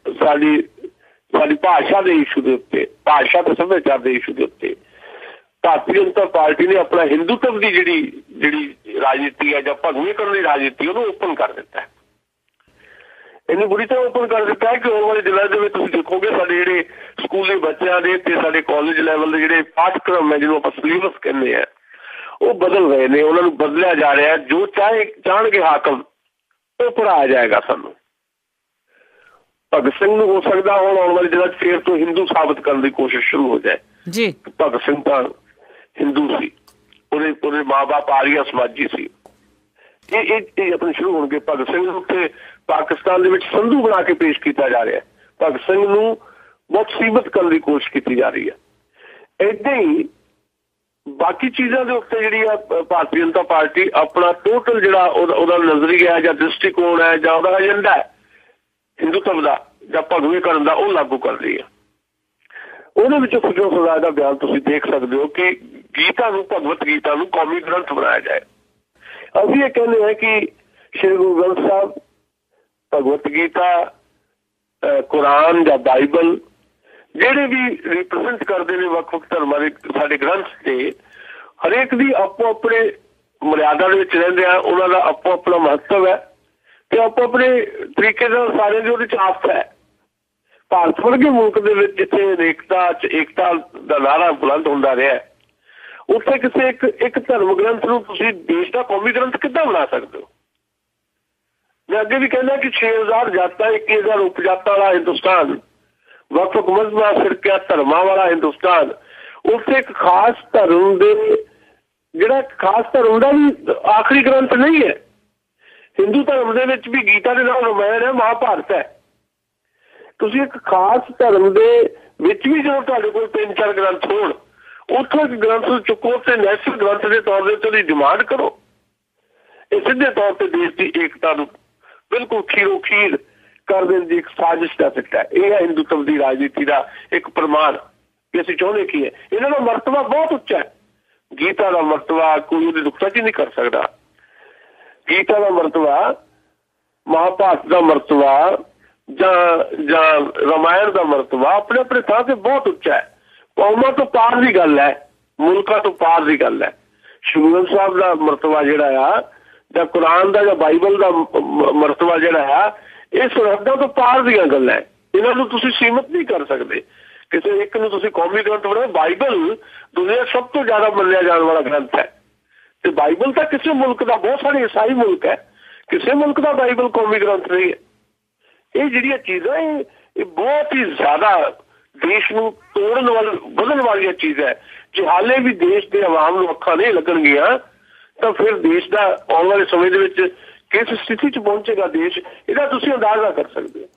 ਸਾਡੀ ਭਾਸ਼ਾ ਦੇ ਇਸ਼ੂ ਦੇ ਉੱਤੇ, ਭਾਸ਼ਾ ਤੇ ਸੱਭਿਆਚਾਰ ਦੇ ਇਸ਼ੂ ਦੇ ਉੱਤੇ ਭਾਰਤੀ ਜਨਤਾ ਪਾਰਟੀ ਨੇ ਆਪਣਾ ਹਿੰਦੂਤਵ ਦੀ ਜਿਹੜੀ ਰਾਜਨੀਤੀ ਹੈ ਜਾਂ ਭਗਵੀਕਰਨ ਦੀ ਰਾਜਨੀਤੀ ਉਹਨੂੰ ਓਪਨ ਕਰ ਦਿੱਤਾ। ਇੰਨੀ ਬੁਰੀ ਤਰ੍ਹਾਂ ਓਪਨ ਕਰ ਦਿੱਤਾ ਕਿ ਆਉਣ ਵਾਲੇ ਦਿਨਾਂ ਦੇ ਵਿੱਚ ਤੁਸੀਂ ਦੇਖੋਗੇ ਸਾਡੇ ਜਿਹੜੇ ਸਕੂਲੀ ਬੱਚਿਆਂ ਦੇ ਤੇ ਸਾਡੇ ਕਾਲਜ ਲੈਵਲ ਦੇ ਜਿਹੜੇ ਪਾਠਕ੍ਰਮ ਹੈ, ਜਿਹਨੂੰ ਆਪਾਂ ਸਿਲੇਬਸ ਕਹਿੰਦੇ ਆ, ਉਹ ਬਦਲ ਰਹੇ ਨੇ। ਉਹਨਾਂ ਨੂੰ ਬਦਲਿਆ ਜਾ ਰਿਹਾ। ਜੋ ਚਾਹਣਗੇ ਹਾਕਮ ਉਹ ਪੜ੍ਹਾਇਆ ਜਾਏਗਾ ਸਾਨੂੰ। ਭਗਤ ਸਿੰਘ ਨੂੰ ਹੋ ਸਕਦਾ ਹੁਣ ਆਉਣ ਵਾਲੇ ਦਿਨਾਂ 'ਚ ਫੇਰ ਤੋਂ ਹਿੰਦੂ ਸਾਬਤ ਕਰਨ ਦੀ ਕੋਸ਼ਿਸ਼ ਸ਼ੁਰੂ ਹੋ ਜਾਏ ਜੀ। ਭਗਤ ਸਿੰਘ ਤਾਂ ਹਿੰਦੂ ਸੀ, ਉਹਦੇ ਮਾਂ ਬਾਪ ਆਰੀਆ ਸਮਾਜੀ ਸੀ। ਇਹ ਆਪਣੇ ਸ਼ੁਰੂ ਹੋਣਗੇ। ਭਗਤ ਸਿੰਘ ਨੂੰ ਉੱਥੇ ਪਾਕਿਸਤਾਨ ਦੇ ਵਿੱਚ ਸੰਧੂ ਬਣਾ ਕੇ ਪੇਸ਼ ਕੀਤਾ ਜਾ ਰਿਹਾ। ਭਗਤ ਸਿੰਘ ਨੂੰ ਬਹੁਤ ਸੀਮਤ ਕਰਨ ਦੀ ਕੋਸ਼ਿਸ਼ ਕੀਤੀ ਜਾ ਰਹੀ ਹੈ। ਏਦਾਂ ਹੀ ਬਾਕੀ ਚੀਜ਼ਾਂ ਦੇ ਉੱਤੇ ਜਿਹੜੀ ਆ ਭਾਰਤੀ ਜਨਤਾ ਪਾਰਟੀ ਆਪਣਾ ਟੋਟਲ ਜਿਹੜਾ ਉਹਦਾ ਨਜ਼ਰੀਆ ਹੈ ਜਾਂ ਦ੍ਰਿਸ਼ਟੀਕੋਣ ਹੈ ਜਾਂ ਉਹਦਾ ਏਜੰਡਾ ਹੈ ਹਿੰਦੂਤਵ ਦਾ ਜਾਂ ਭਗਵੀਕਰਨ ਦਾ, ਉਹ ਲਾਗੂ ਕਰ ਰਹੀ ਹੈ। ਉਹਦੇ ਵਿੱਚ ਸੁਖਦੇਵ ਸਰਦਾਰ ਦਾ ਬਿਆਨ ਤੁਸੀਂ ਦੇਖ ਸਕਦੇ ਹੋ ਕਿ ਗੀਤਾ ਨੂੰ, ਭਗਵਤ ਗੀਤਾ ਨੂੰ ਕੌਮੀ ਗ੍ਰੰਥ ਬਣਾਇਆ ਜਾਏ। ਅਸੀਂ ਇਹ ਕਹਿੰਦੇ ਹਾਂ ਕਿ ਸ਼੍ਰੀ ਗੁਰੂ ਗ੍ਰੰਥ ਸਾਹਿਬ, ਭਗਵਤ ਗੀਤਾ, ਕੁਰਾਨ ਜਾਂ ਬਾਈਬਲ ਜਿਹੜੇ ਵੀ ਰਿਪਰੈਜ਼ੈਂਟ ਕਰਦੇ ਨੇ ਵੱਖ-ਵੱਖ ਧਰਮਾਂ ਦੇ ਸਾਡੇ ਗ੍ਰੰਥ ਤੇ, ਹਰੇਕ ਦੀ ਆਪੋ ਆਪਣੇ ਮਰਿਆਦਾ ਦੇ ਵਿੱਚ ਰਹਿੰਦੇ ਆ। ਉਹਨਾਂ ਦਾ ਆਪੋ ਆਪਣਾ ਮਹੱਤਵ ਹੈ ਤੇ ਆਪੋ ਆਪਣੇ ਤਰੀਕੇ ਨਾਲ ਸਾਰਿਆਂ ਦੀ ਉਹਦੇ 'ਚ ਆਸਥਾ ਹੈ। ਭਾਰਤ ਵਰਗੇ ਮੁਲਕ ਦੇ ਵਿੱਚ ਜਿੱਥੇ ਏਕਤਾ ਦਾ ਨਾਅਰਾ ਬੁਲੰਦ ਹੁੰਦਾ ਰਿਹਾ, ਉੱਥੇ ਕਿਸੇ ਇੱਕ ਧਰਮ ਗ੍ਰੰਥ ਨੂੰ ਤੁਸੀਂ ਦੇਸ਼ ਦਾ ਕੌਮੀ ਗ੍ਰੰਥ ਕਿੱਦਾਂ ਬਣਾ ਸਕਦੇ ਹੋ? ਮੈਂ ਅੱਗੇ ਵੀ ਕਹਿੰਦਾ ਕਿ 6000 ਜਾਤਾਂ 21,000 ਉਪਜਾਤਾਂ ਵਾਲਾ ਹਿੰਦੁਸਤਾਨ, ਵੱਖ-ਵੱਖ ਮਜ਼ਹਬਾਂ, ਫਿਰਕਿਆਂ, ਧਰਮਾਂ ਵਾਲਾ ਹਿੰਦੁਸਤਾਨ, ਉੱਥੇ ਇੱਕ ਖਾਸ ਧਰਮ ਜਿਹੜਾ ਖਾਸ ਧਰਮ ਦਾ ਵੀ ਆਖਰੀ ਗ੍ਰੰਥ ਨਹੀਂ ਹੈ। ਹਿੰਦੂ ਧਰਮ ਦੇ ਵਿੱਚ ਵੀ ਗੀਤਾ ਦੇ ਨਾਲ ਰਾਮਾਇਣ ਹੈ, ਮਹਾਭਾਰਤ ਹੈ। ਤੁਸੀਂ ਇੱਕ ਖਾਸ ਧਰਮ ਦੇ ਵਿੱਚ ਵੀ ਜਦੋਂ ਤੁਹਾਡੇ ਕੋਲ 3-4 ਗ੍ਰੰਥ ਹੋਣ, ਉੱਥੋਂ ਇੱਕ ਗ੍ਰੰਥ ਨੂੰ ਚੁੱਕੋ ਤੇ ਨੈਸ਼ਨਲ ਗ੍ਰੰਥ ਦੇ ਤੌਰ ਦੇ ਉੱਤੇ ਉਹਦੀ ਡਿਮਾਂਡ ਕਰੋ। ਇਹ ਸਿੱਧੇ ਤੌਰ ਤੇ ਦੇਸ਼ ਦੀ ਏਕਤਾ ਨੂੰ ਬਿਲਕੁਲ ਖੀਰੋ-ਖੀਰ ਕਰ ਦੇਣ ਦੀ ਇੱਕ ਸਾਜ਼ਿਸ਼ ਦਾ ਸਿੱਟਾ ਹੈ। ਇਹ ਹੈ ਹਿੰਦੂਤਵ ਦੀ ਰਾਜਨੀਤੀ ਦਾ ਇੱਕ ਪ੍ਰਮਾਣ ਕਿ ਅਸੀਂ ਚਾਹੁੰਦੇ ਕੀ ਹੈ। ਇਹਨਾਂ ਦਾ ਮਰਤਬਾ ਬਹੁਤ ਉੱਚਾ ਹੈ। ਗੀਤਾ ਦਾ ਮਰਤਬਾ ਕੋਈ ਉਹਦੀ ਨੁਕਤਾਚੀਨੀ ਨਹੀਂ ਕਰ ਸਕਦਾ। ਗੀਤਾ ਦਾ ਮਰਤਬਾ, ਮਹਾਭਾਰਤ ਦਾ ਮਰਤਬਾ ਜਾਂ ਰਾਮਾਇਣ ਦਾ ਮਰਤਬਾ ਆਪਣੇ ਆਪਣੇ ਥਾਂ ਤੇ ਬਹੁਤ ਉੱਚਾ ਹੈ। ਕੌਮਾਂ ਤੋਂ ਪਾਰ ਦੀ ਗੱਲ ਹੈ, ਮੁਲਕਾਂ ਤੋਂ ਪਾਰ ਦੀ ਗੱਲ ਹੈ। ਸ਼੍ਰੀ ਗੁਰੂ ਗ੍ਰੰਥ ਸਾਹਿਬ ਦਾ ਮਰਤਬਾ ਜਿਹੜਾ ਆ, ਜਾਂ ਕੁਰਾਨ ਦਾ ਜਾਂ ਬਾਈਬਲ ਦਾ ਮਰਤਬਾ ਜਿਹੜਾ ਆ, ਇਹ ਸਰਹੱਦਾਂ ਤੋਂ ਪਾਰ ਦੀਆਂ ਗੱਲਾਂ ਹੈ। ਇਹਨਾਂ ਨੂੰ ਤੁਸੀਂ ਸੀਮਤ ਨਹੀਂ ਕਰ ਸਕਦੇ। ਕਿਸੇ ਇੱਕ ਨੂੰ ਤੁਸੀਂ ਕੌਮੀ ਗ੍ਰੰਥ ਬਣਾਓ। ਬਾਈਬਲ ਦੁਨੀਆ ਸਭ ਤੋਂ ਜ਼ਿਆਦਾ ਮੰਨਿਆ ਜਾਣ ਵਾਲਾ ਗ੍ਰੰਥ ਹੈ ਤੇ ਬਾਈਬਲ ਤਾਂ ਕਿਸੇ ਮੁਲਕ ਦਾ, ਬਹੁਤ ਸਾਰੇ ਈਸਾਈ ਮੁਲਕ ਹੈ, ਕਿਸੇ ਮੁਲਕ ਦਾ ਬਾਈਬਲ ਕੌਮੀ ਗ੍ਰੰਥ ਨਹੀਂ ਹੈ। ਇਹ ਜਿਹੜੀਆਂ ਚੀਜ਼ਾਂ ਇਹ ਬਹੁਤ ਹੀ ਜ਼ਿਆਦਾ ਦੇਸ਼ ਨੂੰ ਤੋੜਨ ਵਧਣ ਵਾਲੀਆਂ ਚੀਜ਼ਾਂ ਹੈ। ਜੇ ਹਾਲੇ ਵੀ ਦੇਸ਼ ਦੇ ਆਵਾਮ ਨੂੰ ਅੱਖਾਂ ਨਹੀਂ ਲੱਗਣਗੀਆਂ ਤਾਂ ਫਿਰ ਦੇਸ਼ ਦਾ ਆਉਣ ਵਾਲੇ ਸਮੇਂ ਦੇ ਵਿੱਚ ਕਿਸ ਸਥਿਤੀ 'ਚ ਪਹੁੰਚੇਗਾ ਦੇਸ਼, ਇਹਦਾ ਤੁਸੀਂ ਅੰਦਾਜ਼ਾ ਕਰ ਸਕਦੇ ਹੋ।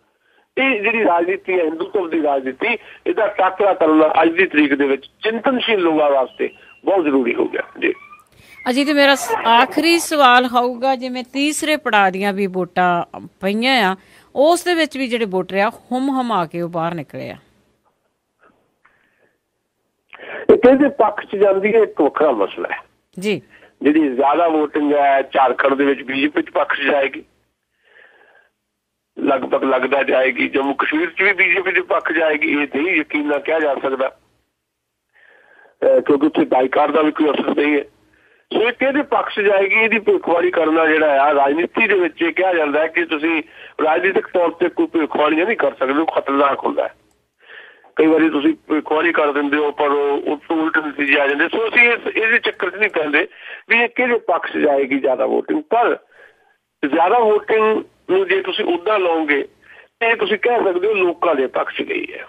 ਇਹ ਜਿਹੜੀ ਰਾਜਨੀਤੀ ਹੈ, ਹਿੰਦੂਤਵ ਦੀ ਰਾਜਨੀਤੀ, ਇਹਦਾ ਟਾਕਰਾ ਕਰਨਾ ਅੱਜ ਦੀ ਤਰੀਕ ਦੇ ਵਿੱਚ ਚਿੰਤਨਸ਼ੀਲ ਲੋਕਾਂ ਵਾਸਤੇ ਬਹੁਤ ਜ਼ਰੂਰੀ ਹੋ ਗਿਆ ਜੀ। ਅਜੀ ਤੇ ਮੇਰਾ ਆਖਰੀ ਸਵਾਲ ਹੋਊਗਾ, ਜਿਵੇਂ ਤੀਸਰੇ ਪੜਾਅ ਦੀਆਂ ਵੀ ਵੋਟਾਂ ਪਈਆਂ ਆ, ਉਸ ਦੇ ਵਿੱਚ ਵੀ ਜਿਹੜੇ ਵੋਟਰ ਆ ਹਮਾ ਕੇ ਉਹ ਬਾਹਰ ਨਿਕਲੇ ਆ। ਇਹ ਕਿਹਦੇ ਪੱਖ 'ਚ ਜਾਂਦੀ ਹੈ, ਇੱਕ ਵੱਖਰਾ ਮਸਲਾ ਹੈ ਜੀ। ਜਿਹੜੀ ਜ਼ਿਆਦਾ ਵੋਟਿੰਗ ਹੈ ਝਾਰਖੰਡ ਦੇ ਵਿੱਚ ਬੀਜੇਪੀ 'ਚ ਪੱਖ 'ਚ ਜਾਏਗੀ, ਲਗਭਗ ਲੱਗਦਾ ਜਾਏਗੀ। ਜੰਮੂ ਕਸ਼ਮੀਰ 'ਚ ਵੀ ਬੀਜੇਪੀ ਦੇ ਪੱਖ ਜਾਏਗੀ। ਇਹ ਨਹੀਂ ਯਕੀਨ ਨਾਲ ਕਿਹਾ ਜਾ ਸਕਦਾ ਕਿਉਂਕਿ ਉੱਥੇ ਬਾਈਕਾਟ ਦਾ ਵੀ ਕੋਈ ਅਸਰ ਨਹੀਂ ਹੈ। ਸੋ ਇਹ ਕਿਹਦੇ ਪੱਖ 'ਚ ਜਾਏਗੀ, ਇਹਦੀ ਭਵਿੱਖਬਾਣੀ ਕਰਨਾ ਜਿਹੜਾ ਆ ਰਾਜਨੀਤੀ ਦੇ ਵਿੱਚ ਇਹ ਕਿਹਾ ਜਾਂਦਾ ਹੈ ਕਿ ਤੁਸੀਂ ਰਾਜਨੀਤਿਕ ਤੌਰ ਤੇ ਕੋਈ ਭਵਿੱਖਬਾਣੀ ਨਹੀਂ ਕਰ ਸਕਦੇ, ਉਹ ਖਤਰਨਾਕ ਹੁੰਦਾ ਹੈ। ਕਈ ਵਾਰੀ ਤੁਸੀਂ ਭਵਿੱਖਬਾਣੀ ਕਰ ਦਿੰਦੇ ਹੋ ਪਰ ਉਹ ਤੋਂ ਉਲਟ ਨਤੀਜੇ ਆ ਜਾਂਦੇ। ਸੋ ਅਸੀਂ ਇਹਦੇ ਚੱਕਰ 'ਚ ਨਹੀਂ ਕਹਿੰਦੇ ਵੀ ਇਹ ਕਿਹਦੇ ਪੱਖ 'ਚ ਜਾਏਗੀ ਜ਼ਿਆਦਾ ਵੋਟਿੰਗ। ਪਰ ਜ਼ਿਆਦਾ ਵੋਟਿੰਗ ਨੂੰ ਜੇ ਤੁਸੀਂ ਉੱਦਾਂ ਲਓਗੇ ਇਹ ਤੁਸੀਂ ਕਹਿ ਸਕਦੇ ਹੋ ਲੋਕਾਂ ਦੇ ਪੱਖ 'ਚ ਗਈ ਹੈ।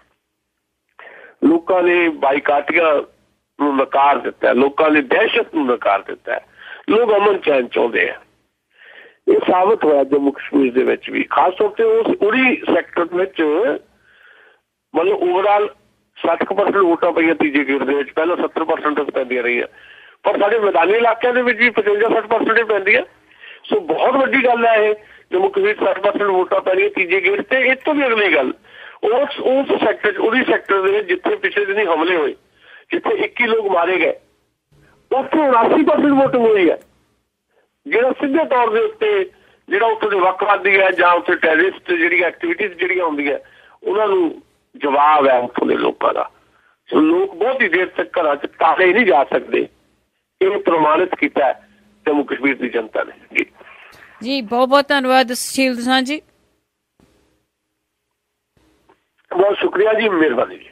ਲੋਕਾਂ ਨੇ ਬਾਈਕਾਟੀਆਂ ਨੂੰ ਨਕਾਰ ਦਿੱਤਾ, ਲੋਕਾਂ ਨੇ ਦਹਿਸ਼ਤ ਨੂੰ ਨਕਾਰ ਦਿੱਤਾ, ਲੋਕ ਅਮਨ ਚੈਨ ਚਾਹੁੰਦੇ ਆ। ਇਹ ਸਾਬਤ ਹੋਇਆ ਜੰਮੂ ਕਸ਼ਮੀਰ ਦੇ ਵਿੱਚ ਵੀ, ਖਾਸ ਤੌਰ ਤੇ ਉਸ ਉੜੀ ਸੈਕਟਰ ਵਿੱਚ ਮਤਲਬ ਓਵਰਆਲ 60% ਵੋਟਾਂ ਪਈਆਂ ਤੀਜੇ ਗੇੜ ਦੇ ਵਿੱਚ। ਪਹਿਲਾਂ 70% ਪੈਂਦੀਆਂ ਰਹੀਆਂ, ਪਰ ਸਾਡੇ ਮੈਦਾਨੀ ਇਲਾਕਿਆਂ ਦੇ ਵਿੱਚ ਵੀ 55-60% ਪੈਂਦੀਆਂ। ਸੋ ਬਹੁਤ ਵੱਡੀ ਗੱਲ ਹੈ ਇਹ। ਜੰਮੂ ਕਸ਼ਮੀਰ 60% ਵੋਟਾਂ ਪੈ ਰਹੀਆਂ ਤੀਜੇ ਗੇੜ ਤੇ। ਇਸ ਤੋਂ ਵੀ ਅਗਲੀ ਗੱਲ, ਉਸ ਸੈਕਟਰ ਉੜੀ ਸੈਕਟਰ ਦੇ ਵਿੱਚ ਜਿੱਥੇ ਪਿਛਲੇ ਦਿਨੀ ਹਮਲੇ ਹੋਏ, ਜਿੱਥੇ 21 ਲੋਕ ਮਾਰੇ ਗਏ, ਉੱਥੇ 79% ਵੋਟਿੰਗ ਹੋਈ ਹੈ। ਜਿਹੜਾ ਸਿੱਧੇ ਤੌਰ ਦੇ ਉੱਤੇ ਜਿਹੜਾ ਉੱਥੋਂ ਦੇ ਵੱਖਵਾਦੀ ਹੈ ਜਾਂ ਉੱਥੇ ਟੈਰਰਿਸਟ ਜਿਹੜੀਆਂ ਐਕਟੀਵਿਟੀਜ਼ ਜਿਹੜੀਆਂ ਹੁੰਦੀਆਂ, ਉਹਨਾਂ ਨੂੰ ਜਵਾਬ ਹੈ ਉੱਥੋਂ ਦੇ ਲੋਕਾਂ ਦਾ। ਲੋਕ ਬਹੁਤੀ ਦੇਰ ਤੱਕ ਘਰਾਂ 'ਚ ਤਾਲੇ ਨਹੀਂ ਜਾ ਸਕਦੇ। ਇਹ ਪ੍ਰਮਾਣਿਤ ਕੀਤਾ ਜੰਮੂ ਕਸ਼ਮੀਰ ਦੀ ਜਨਤਾ ਨੇ। ਜੀ ਬਹੁਤ ਬਹੁਤ ਧੰਨਵਾਦ ਸੁਸ਼ੀਲ ਦਸਾਂਝ ਜੀ। ਬਹੁਤ ਸ਼ੁਕਰੀਆ ਜੀ, ਮਿਹਰਬਾਨੀ ਜੀ।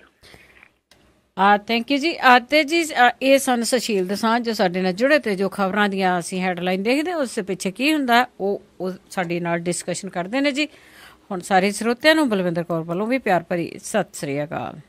ਥੈਂਕ ਯੂ ਜੀ। ਤੇ ਜੀ ਇਹ ਸਨ ਸੁਸ਼ੀਲ ਦਸਾਂਝ ਜੋ ਸਾਡੇ ਨਾਲ ਜੁੜੇ ਤੇ ਜੋ ਖਬਰਾਂ ਦੀਆਂ ਅਸੀਂ ਹੈਡਲਾਈਨ ਦੇਖਦੇ ਉਸ ਦੇ ਪਿੱਛੇ ਕੀ ਹੁੰਦਾ ਉਹ ਸਾਡੇ ਨਾਲ ਡਿਸਕਸ਼ਨ ਕਰਦੇ ਨੇ ਜੀ। ਹੁਣ ਸਾਰੇ ਸਰੋਤਿਆਂ ਨੂੰ ਬਲਵਿੰਦਰ ਕੌਰ ਵੱਲੋਂ ਵੀ ਪਿਆਰ ਭਰੀ ਸਤਿ ਸ੍ਰੀ ਅਕਾਲ।